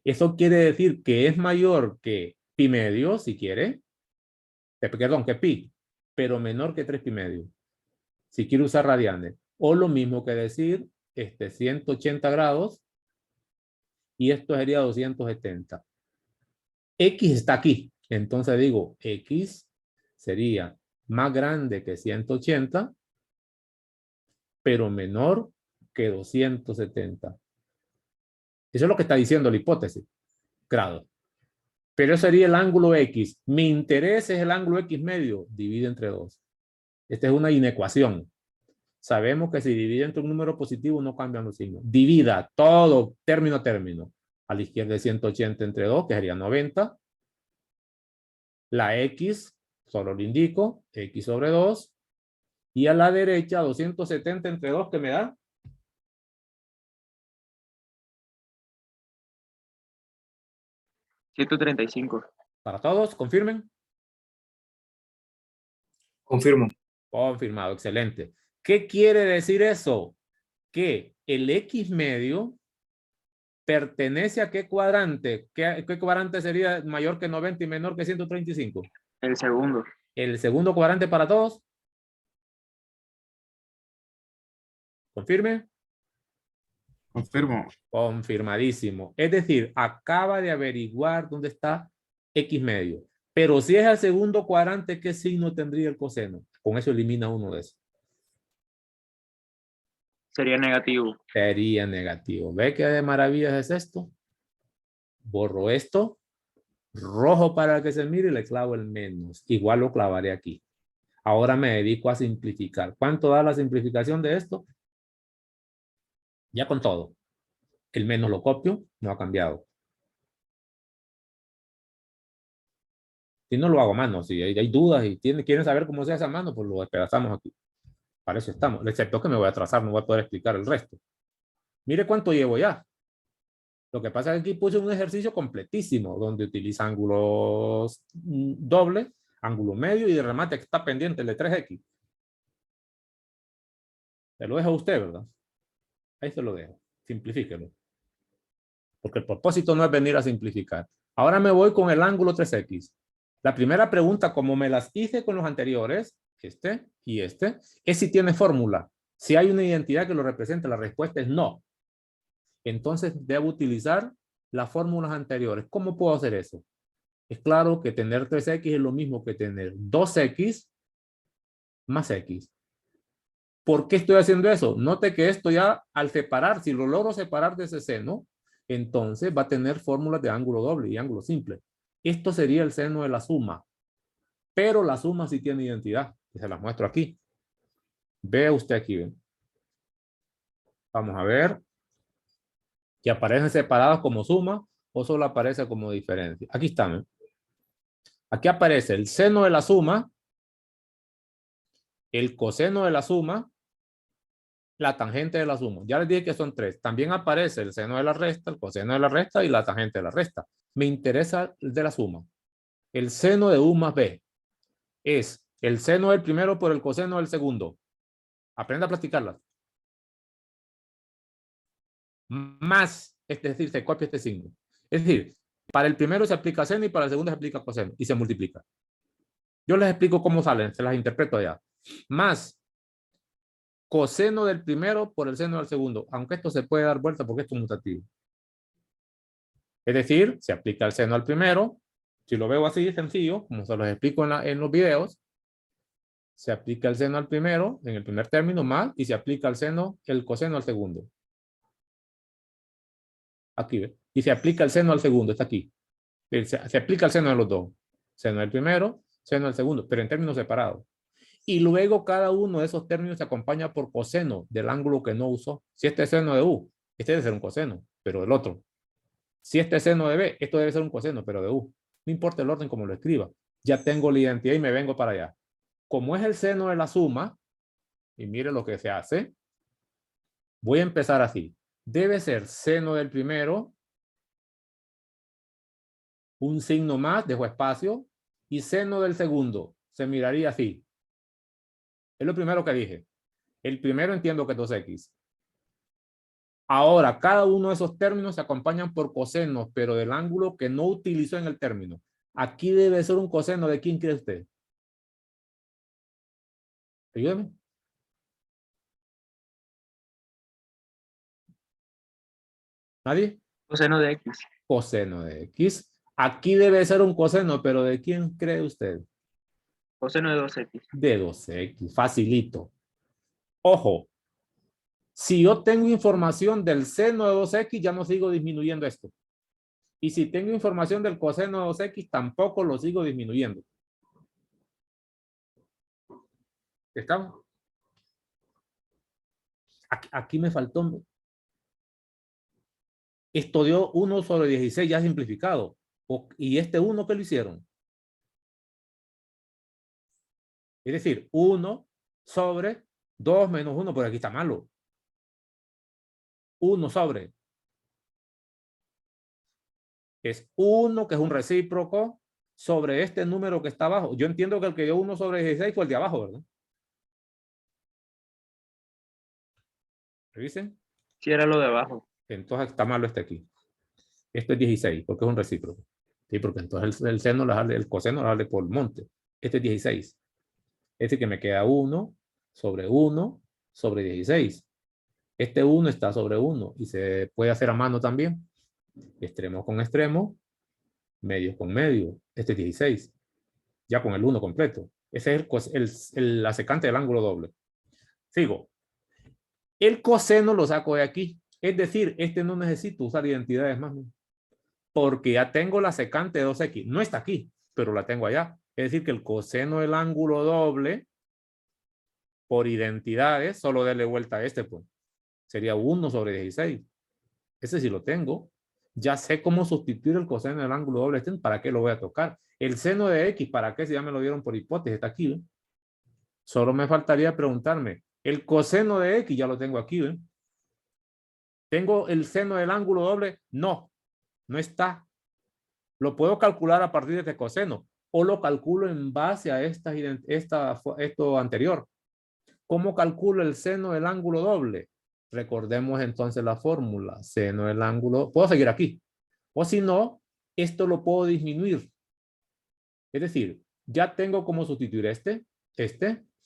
Eso quiere decir que es mayor que pi medio, si quiere. Perdón, que pi, pero menor que 3 pi medio. Si quiere usar radianes. O lo mismo que decir 180 grados y esto sería 270. X está aquí. Entonces digo, X sería más grande que 180, pero menor que 270. Eso es lo que está diciendo la hipótesis. Grados. Pero eso sería el ángulo X. Mi interés es el ángulo X medio. Divide entre 2. Esta es una inecuación. Sabemos que si divide entre un número positivo no cambian los signos. Divida todo término a término. A la izquierda de 180 entre 2, que sería 90. La X, solo le indico, X sobre 2. Y a la derecha 270 entre 2, que me da 135. para todos. Confirmen. Confirmo. Confirmado, excelente. ¿Qué quiere decir eso? Que el X medio pertenece a qué cuadrante. ¿Qué cuadrante sería mayor que 90 y menor que 135? El segundo. El segundo cuadrante para todos. ¿Confirme? Confirmo. Confirmadísimo. Es decir, acaba de averiguar dónde está X medio. Pero si es el segundo cuadrante, ¿qué signo tendría el coseno? Con eso elimina uno de esos. Sería negativo. Sería negativo. ¿Ve qué de maravillas es esto? Borro esto. Rojo para que se mire y le clavo el menos. Igual lo clavaré aquí. Ahora me dedico a simplificar. ¿Cuánto da la simplificación de esto? Ya con todo. El menos lo copio, no ha cambiado. Si no lo hago a mano, si hay dudas y quieren saber cómo se hace a mano, pues lo despedazamos aquí. Para eso estamos. Excepto que me voy a atrasar, no voy a poder explicar el resto. Mire cuánto llevo ya. Lo que pasa es que aquí puse un ejercicio completísimo, donde utiliza ángulos dobles, ángulo medio y de remate que está pendiente el de 3X. Se lo dejo a usted, ¿verdad? Ahí se lo dejo. Simplifíquelo. Porque el propósito no es venir a simplificar. Ahora me voy con el ángulo 3X. La primera pregunta, como me las hice con los anteriores, este y este, es si tiene fórmula. Si hay una identidad que lo represente, la respuesta es no. Entonces debo utilizar las fórmulas anteriores. ¿Cómo puedo hacer eso? Es claro que tener 3X es lo mismo que tener 2X más X. ¿Por qué estoy haciendo eso? Note que esto ya al separar, si lo logro separar de ese seno, entonces va a tener fórmulas de ángulo doble y ángulo simple. Esto sería el seno de la suma. Pero la suma sí tiene identidad. Y se las muestro aquí. Vea usted aquí. ¿Ven? Vamos a ver. Que aparecen separados como suma o solo aparece como diferencia. Aquí están. Aquí aparece el seno de la suma, el coseno de la suma, la tangente de la suma. Ya les dije que son tres. También aparece el seno de la resta, el coseno de la resta y la tangente de la resta. Me interesa el de la suma. El seno de U más B es el seno del primero por el coseno del segundo. Aprenda a practicarlas. Más, es decir, se copia este signo. Es decir, para el primero se aplica seno y para el segundo se aplica coseno y se multiplica. Yo les explico cómo salen, se las interpreto ya. Más coseno del primero por el seno del segundo, aunque esto se puede dar vuelta porque esto es mutativo. Es decir, se aplica el seno al primero, si lo veo así sencillo, como se los explico en los videos, se aplica el seno al primero, en el primer término más, y se aplica el coseno al segundo. Aquí, ¿ve? Y se aplica el seno al segundo, está aquí. Se aplica el seno de los dos. Seno del primero, seno del segundo, pero en términos separados. Y luego cada uno de esos términos se acompaña por coseno del ángulo que no usó. Si este es seno de U, este debe ser un coseno, pero del otro. Si este es seno de B, esto debe ser un coseno, pero de U. No importa el orden como lo escriba. Ya tengo la identidad y me vengo para allá. Como es el seno de la suma, y mire lo que se hace, voy a empezar así. Debe ser seno del primero, un signo más, dejo espacio, y seno del segundo. Se miraría así. Es lo primero que dije. El primero entiendo que es 2x. Ahora, cada uno de esos términos se acompañan por cosenos, pero del ángulo que no utilizó en el término. Aquí debe ser un coseno. ¿De quién cree usted? Ayúdame. ¿Nadie? Coseno de X. Coseno de X. Aquí debe ser un coseno, pero ¿de quién cree usted? Coseno de 2X. De 2x. Facilito. Ojo. Si yo tengo información del seno de 2x, ya no sigo disminuyendo esto. Y si tengo información del coseno de 2x, tampoco lo sigo disminuyendo. ¿Estamos? Aquí me faltó. Esto dio 1 sobre 16 ya simplificado. Y este 1, ¿qué lo hicieron? Es decir, 1 sobre 2 menos 1, por aquí está malo. 1 sobre. Es 1, que es un recíproco, sobre este número que está abajo. Yo entiendo que el que dio 1 sobre 16 fue el de abajo, ¿verdad? Revisen. Sí, era lo de abajo. Entonces está malo este aquí. Esto es 16, porque es un recíproco. Sí, porque entonces el seno, el coseno lo sale por monte. Este es 16. Es decir, que me queda 1 sobre 16. Este 1 está sobre 1 y se puede hacer a mano también. Extremo con extremo, medio con medio. Este es 16. Ya con el 1 completo. Ese es la secante del ángulo doble. Sigo. El coseno lo saco de aquí. Es decir, este no necesito usar identidades más. Porque ya tengo la secante de 2x. No está aquí, pero la tengo allá. Es decir, que el coseno del ángulo doble, por identidades, solo dele vuelta a este, pues. Sería 1 sobre 16. Ese sí lo tengo. Ya sé cómo sustituir el coseno del ángulo doble. ¿Para qué lo voy a tocar? El seno de x, ¿para qué? Si ya me lo dieron por hipótesis, está aquí. ¿Eh? Solo me faltaría preguntarme, el coseno de x ya lo tengo aquí. ¿Eh? ¿Tengo el seno del ángulo doble? No, no está. Lo puedo calcular a partir de este coseno o lo calculo en base a esto anterior. ¿Cómo calculo el seno del ángulo doble? Recordemos entonces la fórmula. Seno del ángulo. Puedo seguir aquí. O si no, esto lo puedo disminuir. Es decir, ya tengo cómo sustituir este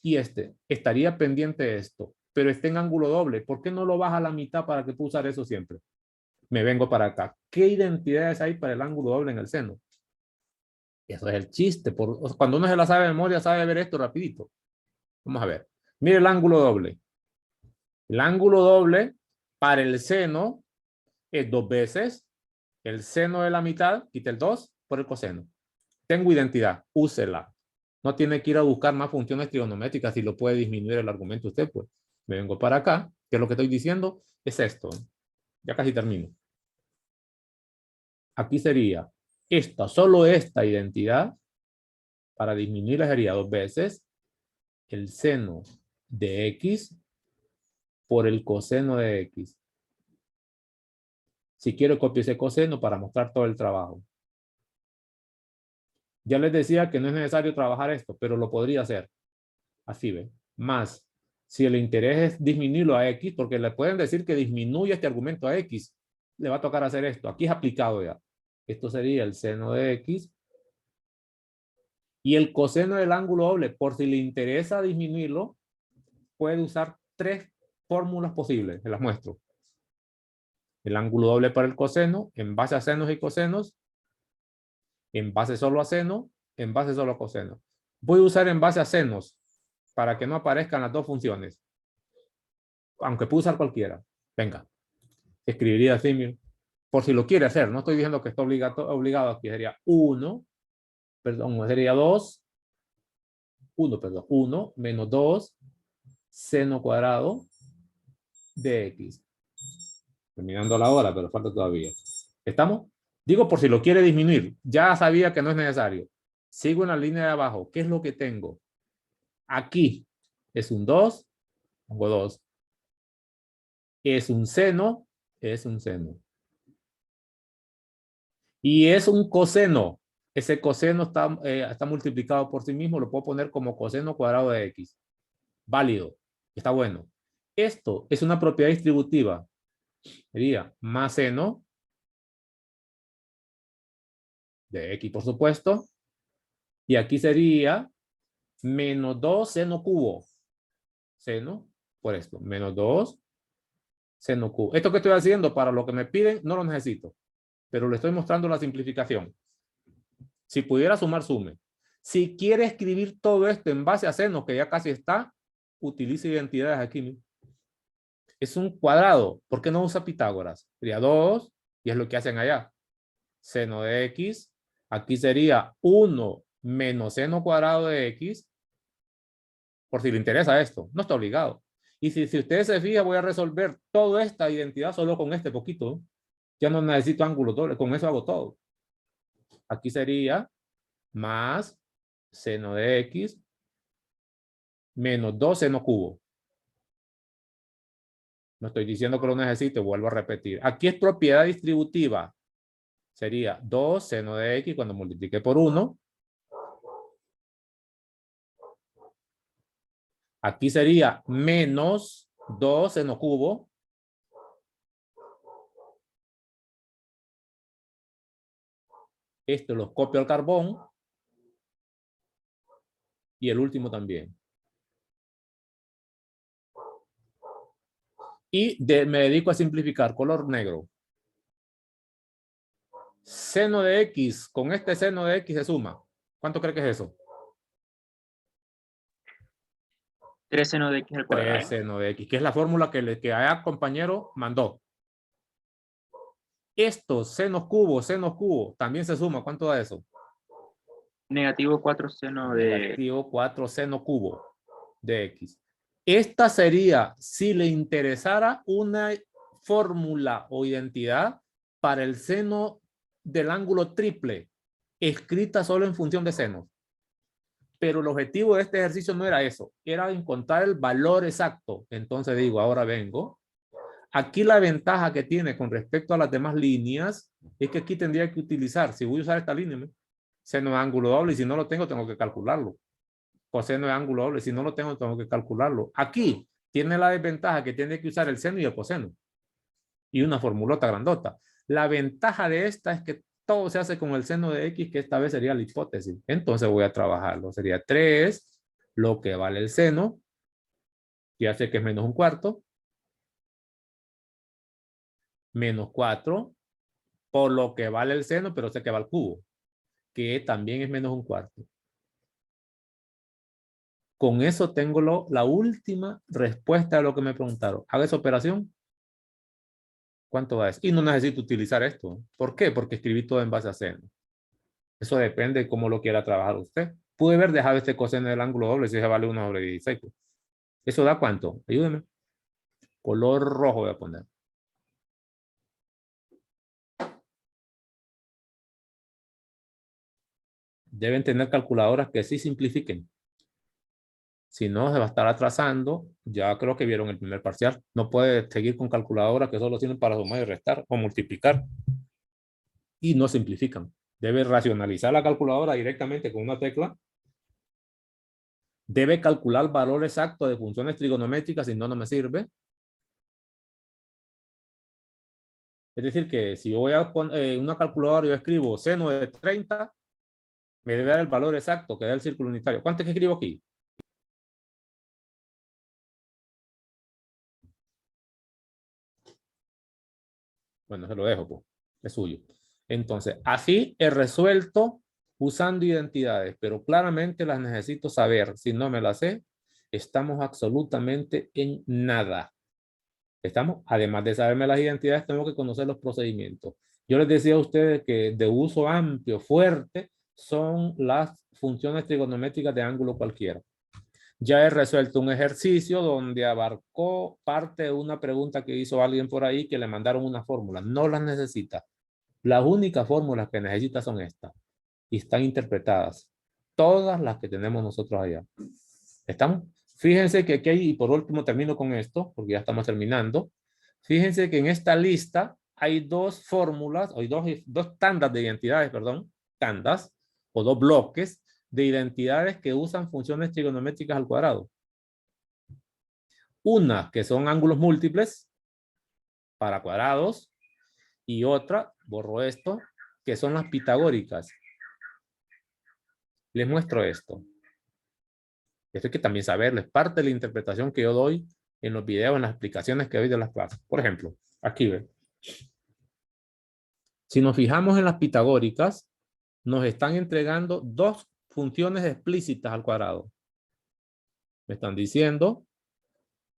y este. Estaría pendiente de esto, pero está en ángulo doble. ¿Por qué no lo baja a la mitad para que pueda usar eso siempre? Me vengo para acá. ¿Qué identidades hay para el ángulo doble en el seno? Eso es el chiste. Cuando uno se la sabe de memoria, sabe ver esto rapidito. Vamos a ver. Mire el ángulo doble. El ángulo doble para el seno es 2 veces el seno de la mitad, quita el 2 por el coseno. Tengo identidad, úsela. No tiene que ir a buscar más funciones trigonométricas si lo puede disminuir el argumento usted, pues. Me vengo para acá, que es lo que estoy diciendo, es esto. Ya casi termino. Aquí sería solo esta identidad, para disminuirla sería 2 veces el seno de x por el coseno de x. Si quiero, copio ese coseno para mostrar todo el trabajo. Ya les decía que no es necesario trabajar esto, pero lo podría hacer. Así ve. Más, si el interés es disminuirlo a x, porque le pueden decir que disminuye este argumento a x, le va a tocar hacer esto. Aquí es aplicado ya. Esto sería el seno de x. Y el coseno del ángulo doble, por si le interesa disminuirlo, puede usar 3 fórmulas posibles, se las muestro. El ángulo doble para el coseno, en base a senos y cosenos, en base solo a seno, en base solo a coseno. Voy a usar en base a senos para que no aparezcan las dos funciones. Aunque puedo usar cualquiera. Venga. Escribiría así, miren, por si lo quiere hacer. No estoy diciendo que está obligado aquí. Sería 1, perdón, sería 2, 1 menos 2 seno cuadrado de x. Terminando la hora, pero falta todavía. ¿Estamos? Digo por si lo quiere disminuir. Ya sabía que no es necesario. Sigo en la línea de abajo. ¿Qué es lo que tengo? Aquí es un 2. Pongo 2. Es un seno. Es un seno. Y es un coseno. Ese coseno está multiplicado por sí mismo. Lo puedo poner como coseno cuadrado de x. Válido. Está bueno. Esto es una propiedad distributiva. Sería más seno de x, por supuesto. Y aquí sería menos 2 seno cubo. Seno, por esto. Menos 2 seno cubo. Esto que estoy haciendo para lo que me piden, no lo necesito. Pero le estoy mostrando la simplificación. Si pudiera sumar, sume. Si quiere escribir todo esto en base a seno, que ya casi está, utilice identidades aquí. Es un cuadrado. ¿Por qué no usa Pitágoras? Sería 2, y es lo que hacen allá. Seno de x. Aquí sería 1 menos seno cuadrado de x. Por si le interesa esto. No está obligado. Y si ustedes se fijan, voy a resolver toda esta identidad solo con este poquito. Ya no necesito ángulos dobles. Con eso hago todo. Aquí sería más seno de x menos 2 seno cubo. No estoy diciendo que lo necesite, vuelvo a repetir. Aquí es propiedad distributiva. Sería 2 seno de x cuando multiplique por 1. Aquí sería menos 2 seno cubo. Esto los copio al carbón. Y el último también. Y me dedico a simplificar. Color negro. Seno de x con este seno de x se suma. ¿Cuánto cree que es eso? 3 seno de x al 3 cuadrado. seno de x, que es la fórmula que allá compañero mandó. Estos senos cubo, también se suma. ¿Cuánto da eso? Negativo 4 seno de... Negativo 4 seno cubo de x. Esta sería, si le interesara, una fórmula o identidad para el seno del ángulo triple, escrita solo en función de senos. Pero el objetivo de este ejercicio no era eso, era encontrar el valor exacto. Entonces digo, ahora vengo. Aquí la ventaja que tiene con respecto a las demás líneas es que aquí tendría que utilizar, si voy a usar esta línea, seno de ángulo doble, y si no lo tengo, tengo que calcularlo. Coseno de ángulo doble, si no lo tengo, tengo que calcularlo. Aquí tiene la desventaja que tiene que usar el seno y el coseno. Y una formulota grandota. La ventaja de esta es que todo se hace con el seno de x, que esta vez sería la hipótesis. Entonces voy a trabajarlo. Sería 3, lo que vale el seno. Ya sé que es menos un cuarto. Menos 4, por lo que vale el seno, pero sé que va al cubo, que también es menos un cuarto. Con eso tengo la última respuesta a lo que me preguntaron. Haga esa operación. ¿Cuánto va eso? Y no necesito utilizar esto. ¿Por qué? Porque escribí todo en base a seno. Eso depende de cómo lo quiera trabajar usted. Pude haber dejado este coseno del ángulo doble si se vale 1 sobre 16. Pues. ¿Eso da cuánto? Ayúdeme. Color rojo voy a poner. Deben tener calculadoras que sí simplifiquen. Si no, se va a estar atrasando. Ya creo que vieron el primer parcial. No puede seguir con calculadoras que solo sirven para sumar y restar o multiplicar. Y no simplifican. Debe racionalizar la calculadora directamente con una tecla. Debe calcular el valor exacto de funciones trigonométricas, si no, no me sirve. Es decir, que si yo voy a poner una calculadora y yo escribo seno de 30, me debe dar el valor exacto que da el círculo unitario. ¿Cuánto es que escribo aquí? Bueno, se lo dejo, pues. Es suyo. Entonces, así he resuelto usando identidades, pero claramente las necesito saber. Si no me las sé, estamos absolutamente en nada. ¿Estamos? Además de saberme las identidades, tengo que conocer los procedimientos. Yo les decía a ustedes que de uso amplio, fuerte, son las funciones trigonométricas de ángulo cualquiera. Ya he resuelto un ejercicio donde abarcó parte de una pregunta que hizo alguien por ahí que le mandaron una fórmula. No las necesita. Las únicas fórmulas que necesita son estas. Y están interpretadas. Todas las que tenemos nosotros allá. ¿Estamos? Fíjense que aquí hay, y por último termino con esto, porque ya estamos terminando. Fíjense que en esta lista hay dos fórmulas, o hay dos tandas de identidades, perdón, tandas, o dos bloques de identidades que usan funciones trigonométricas al cuadrado. Una que son ángulos múltiples para cuadrados, y otra, borro esto, que son las pitagóricas. Les muestro esto. Esto hay que también saberlo, es parte de la interpretación que yo doy en los videos, en las explicaciones que doy de las clases. Por ejemplo, aquí ven. Si nos fijamos en las pitagóricas, nos están entregando dos funciones explícitas al cuadrado. Me están diciendo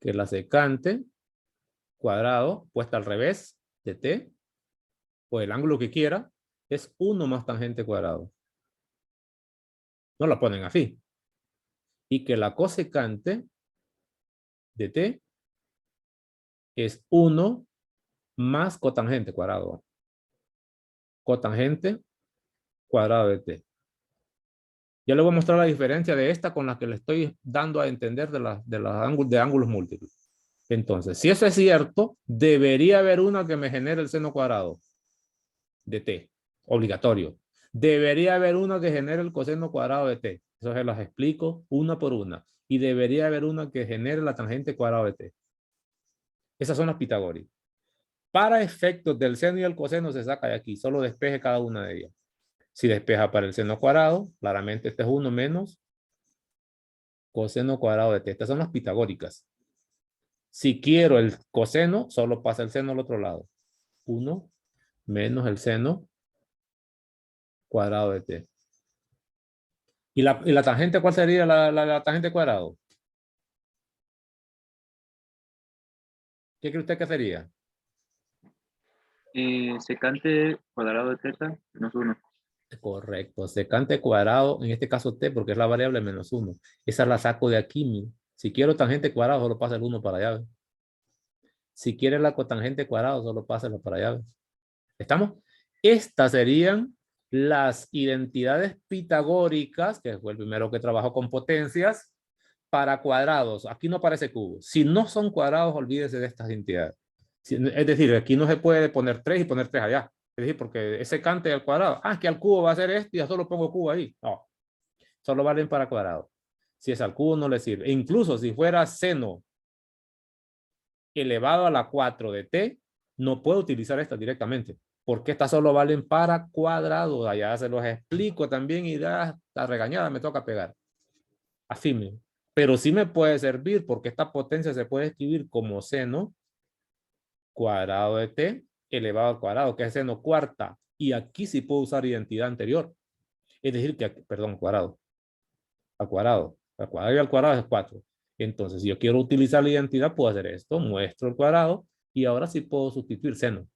que la secante cuadrado puesta al revés de t, o el ángulo que quiera, es 1 más tangente cuadrado. No la ponen así. Y que la cosecante de t es 1 más cotangente cuadrado. Cotangente cuadrado de t. Ya le voy a mostrar la diferencia de esta con la que le estoy dando a entender de ángulos múltiples. Entonces, si eso es cierto, debería haber una que me genere el seno cuadrado de t. Obligatorio. Debería haber una que genere el coseno cuadrado de t. Eso se las explico una por una. Y debería haber una que genere la tangente cuadrado de t. Esas son las pitagóricas. Para efectos del seno y el coseno se saca de aquí. Solo despeje cada una de ellas. Si despeja para el seno cuadrado, claramente este es 1 menos coseno cuadrado de t. Estas son las pitagóricas. Si quiero el coseno, solo pasa el seno al otro lado. 1 menos el seno cuadrado de t. ¿Y la tangente cuál sería la tangente cuadrado? ¿Qué cree usted que sería? Secante cuadrado de teta menos 1. Correcto. Secante cuadrado, en este caso t, porque es la variable menos 1. Esa la saco de aquí. Si quiero tangente cuadrado, solo pasa el 1 para allá. Si quiere la cotangente cuadrado, solo pásalo para allá. ¿Estamos? Estas serían las identidades pitagóricas, que fue el primero que trabajó con potencias, para cuadrados. Aquí no aparece cubo. Si no son cuadrados, olvídese de estas identidades. Es decir, aquí no se puede poner 3 y poner 3 allá. Es decir, porque ese secante al cuadrado. Ah, que al cubo va a ser este y ya solo pongo cubo ahí. No. Solo valen para cuadrado. Si es al cubo, no le sirve. E incluso si fuera seno elevado a la 4 de t, no puedo utilizar esta directamente, porque estas solo valen para cuadrados. Allá se los explico también y da la regañada, me toca pegar. Así mismo. Pero sí me puede servir porque esta potencia se puede escribir como seno cuadrado de t elevado al cuadrado, que es seno cuarta. Y aquí sí puedo usar identidad anterior. Es decir, que, perdón, cuadrado. Al cuadrado. Al cuadrado y al cuadrado es 4. Entonces, si yo quiero utilizar la identidad, puedo hacer esto. Muestro el cuadrado y ahora sí puedo sustituir seno.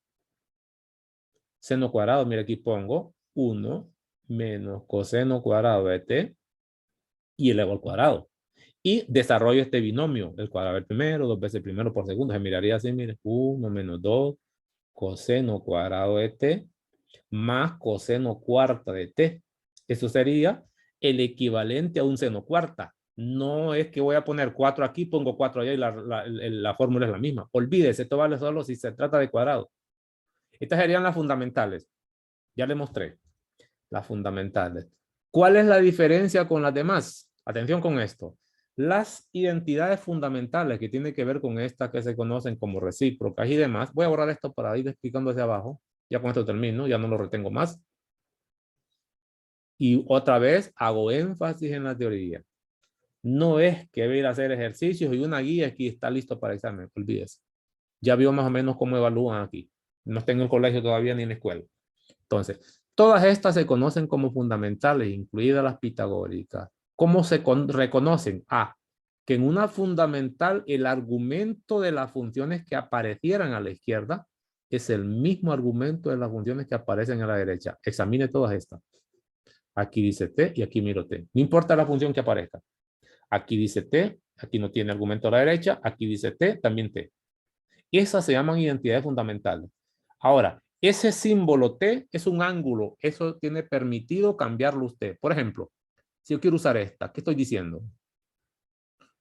Seno cuadrado, mira aquí pongo 1 menos coseno cuadrado de t y elevo al cuadrado. Y desarrollo este binomio. El cuadrado del primero, 2 veces el primero por segundo. Se miraría así, mire. 1 menos 2 coseno cuadrado de t más coseno cuarta de t. Eso sería el equivalente a un seno cuarta. No es que voy a poner 4 aquí, pongo 4 allá y la fórmula es la misma. Olvídese, esto vale solo si se trata de cuadrado. Estas serían las fundamentales. Ya le mostré las fundamentales. ¿Cuál es la diferencia con las demás? Atención con esto. Las identidades fundamentales que tienen que ver con estas que se conocen como recíprocas y demás. Voy a borrar esto para ir explicando hacia abajo. Ya con esto termino, ya no lo retengo más. Y otra vez hago énfasis en la teoría. No es que voy a ir a hacer ejercicios y una guía aquí está listo para examen. Olvídese. Ya vio más o menos cómo evalúan aquí. No está en el colegio todavía ni en la escuela. Entonces, todas estas se conocen como fundamentales, incluidas las pitagóricas. ¿Cómo se reconocen? Que en una fundamental el argumento de las funciones que aparecieran a la izquierda es el mismo argumento de las funciones que aparecen a la derecha. Examine todas estas. Aquí dice t y aquí miro t. No importa la función que aparezca. Aquí dice t, aquí no tiene argumento a la derecha, aquí dice t, también t. Esas se llaman identidades fundamentales. Ahora, ese símbolo t es un ángulo. Eso tiene permitido cambiarlo usted. Por ejemplo, si yo quiero usar esta, ¿qué estoy diciendo?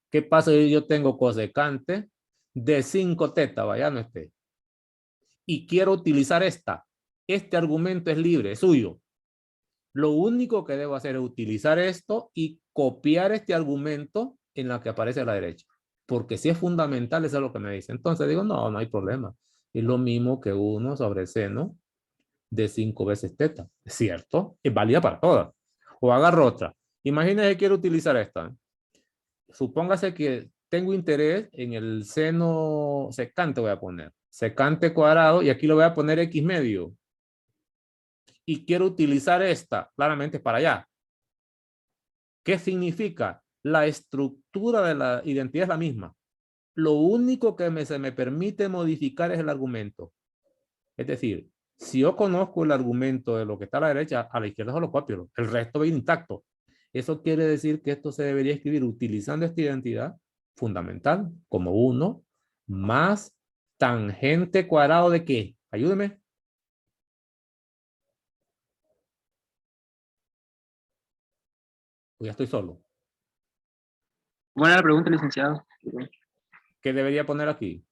¿Qué pasa si yo tengo cosecante de 5 teta, vaya, no esté? Y quiero utilizar esta. Este argumento es libre, es suyo. Lo único que debo hacer es utilizar esto y copiar este argumento en la que aparece a la derecha. Porque si es fundamental, eso es lo que me dice. Entonces digo, no, no hay problema. Es lo mismo que 1 sobre seno de 5 veces teta. ¿Es cierto? Es válida para todas. O agarro otra. Imagínese que quiero utilizar esta. Supóngase que tengo interés en el seno secante, voy a poner. Secante cuadrado y aquí lo voy a poner x medio. Y quiero utilizar esta, claramente para allá. ¿Qué significa? La estructura de la identidad es la misma. Lo único que se me permite modificar es el argumento. Es decir, si yo conozco el argumento de lo que está a la derecha, a la izquierda solo copio. El resto va intacto. Eso quiere decir que esto se debería escribir utilizando esta identidad fundamental como 1 más tangente cuadrado de ¿qué? Ayúdeme. O ya estoy solo. Buena la pregunta, licenciado. ¿Qué debería poner aquí?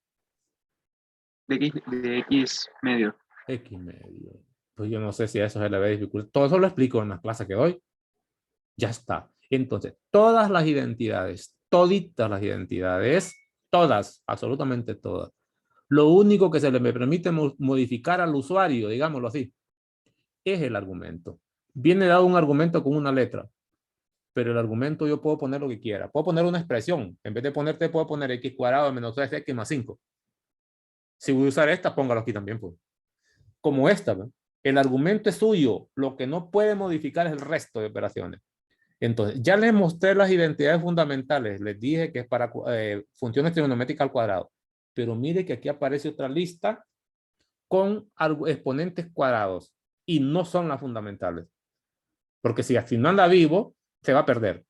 De X medio. X medio. Pues yo no sé si a eso se le ve dificultad. Todo eso lo explico en las clases que doy. Ya está. Entonces, todas las identidades, toditas las identidades, todas, absolutamente todas. Lo único que se le permite modificar al usuario, digámoslo así, es el argumento. Viene dado un argumento con una letra, pero el argumento yo puedo poner lo que quiera. Puedo poner una expresión. En vez de ponerte, puedo poner x cuadrado menos 3x más 5. Si voy a usar esta, póngalo aquí también, pues. Como esta, ¿no? El argumento es suyo. Lo que no puede modificar es el resto de operaciones. Entonces, ya les mostré las identidades fundamentales. Les dije que es para funciones trigonométricas al cuadrado. Pero mire que aquí aparece otra lista con exponentes cuadrados. Y no son las fundamentales. Porque si al final la vivo, se va a perder.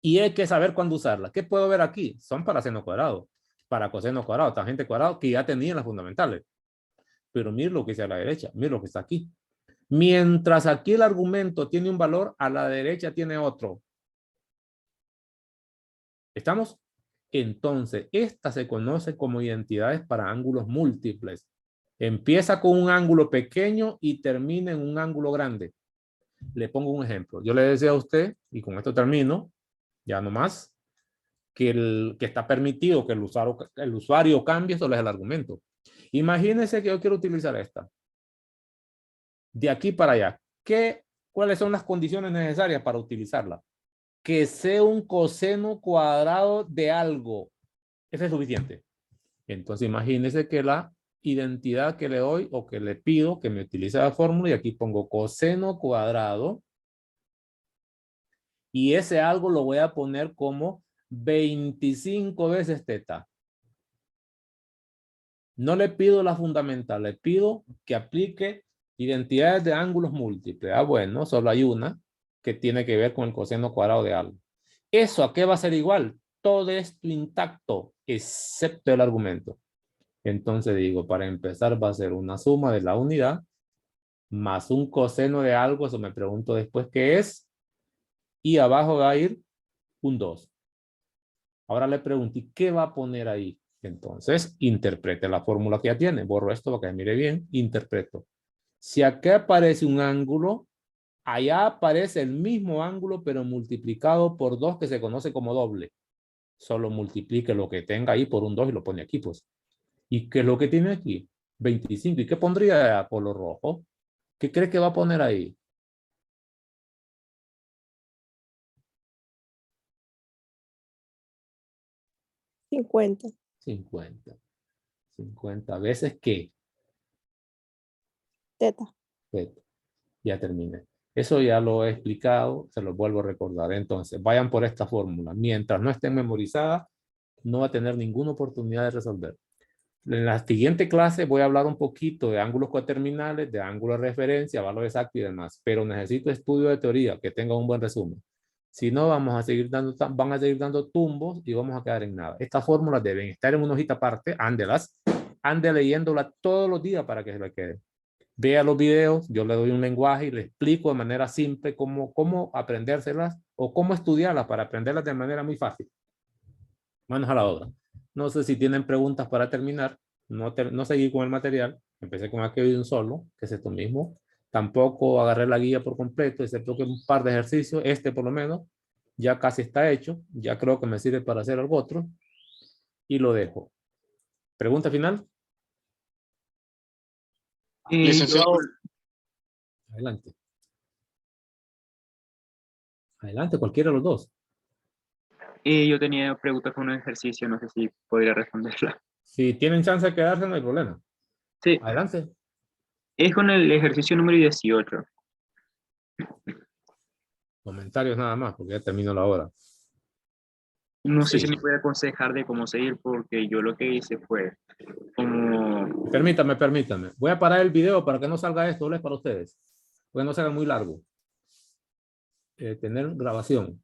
Y hay que saber cuándo usarla. ¿Qué puedo ver aquí? Son para seno cuadrado, para coseno cuadrado, tangente cuadrado, que ya tenían las fundamentales. Pero mire lo que dice a la derecha. Mire lo que está aquí. Mientras aquí el argumento tiene un valor, a la derecha tiene otro. ¿Estamos? Entonces, esta se conoce como identidades para ángulos múltiples. Empieza con un ángulo pequeño y termina en un ángulo grande. Le pongo un ejemplo. Yo le decía a usted, y con esto termino, ya nomás, que está permitido que el usuario cambie sobre el argumento. Imagínense que yo quiero utilizar esta. De aquí para allá. ¿Cuáles son las condiciones necesarias para utilizarla? Que sea un coseno cuadrado de algo. Eso es suficiente. Entonces imagínense que la identidad que le doy o que le pido que me utilice la fórmula y aquí pongo coseno cuadrado y ese algo lo voy a poner como 25 veces teta. No le pido la fundamental, le pido que aplique identidades de ángulos múltiples. Bueno, solo hay una que tiene que ver con el coseno cuadrado de algo. ¿Eso a qué va a ser igual? Todo esto intacto, excepto el argumento. Entonces digo, para empezar va a ser una suma de la unidad más un coseno de algo, eso me pregunto después qué es, y abajo va a ir un 2. Ahora le pregunto, ¿y qué va a poner ahí? Entonces, interprete la fórmula que ya tiene. Borro esto para que mire bien. Interpreto. Si aquí aparece un ángulo, allá aparece el mismo ángulo, pero multiplicado por 2, que se conoce como doble. Solo multiplique lo que tenga ahí por un 2 y lo pone aquí, pues. ¿Y qué es lo que tiene aquí? 25. ¿Y qué pondría por lo rojo? ¿Qué cree que va a poner ahí? 50. 50. 50 veces ¿qué? Teta. Teta. Ya terminé. Eso ya lo he explicado, se los vuelvo a recordar. Entonces, vayan por esta fórmula. Mientras no estén memorizadas, no va a tener ninguna oportunidad de resolver. En la siguiente clase voy a hablar un poquito de ángulos coterminales, de ángulo de referencia, valor exacto y demás, pero necesito estudio de teoría que tenga un buen resumen. Si no, van a seguir dando tumbos y vamos a quedar en nada. Estas fórmulas deben estar en una hojita aparte, ande leyéndola todos los días para que se la quede. Vea los videos, yo le doy un lenguaje y le explico de manera simple cómo aprendérselas o cómo estudiarlas para aprenderlas de manera muy fácil. Manos a la obra. No sé si tienen preguntas para terminar. No seguí con el material. Empecé con aquello de un solo, que es esto mismo. Tampoco agarré la guía por completo, excepto que un par de ejercicios, por lo menos, ya casi está hecho. Ya creo que me sirve para hacer algo otro. Y lo dejo. ¿Pregunta final? Licenciado. Adelante. Adelante, cualquiera de los dos. Yo tenía preguntas con un ejercicio, no sé si podría responderla. Si tienen chance de quedarse, no hay problema. Sí, Adelante. es con el ejercicio número 18. Comentarios nada más, porque ya terminó la hora. No sé Sí. si me puede aconsejar de cómo seguir, porque yo lo que hice fue como... Permítame. Voy a parar el video para que no salga esto, ¿no? Es para ustedes. Porque no se haga muy largo. Tener grabación.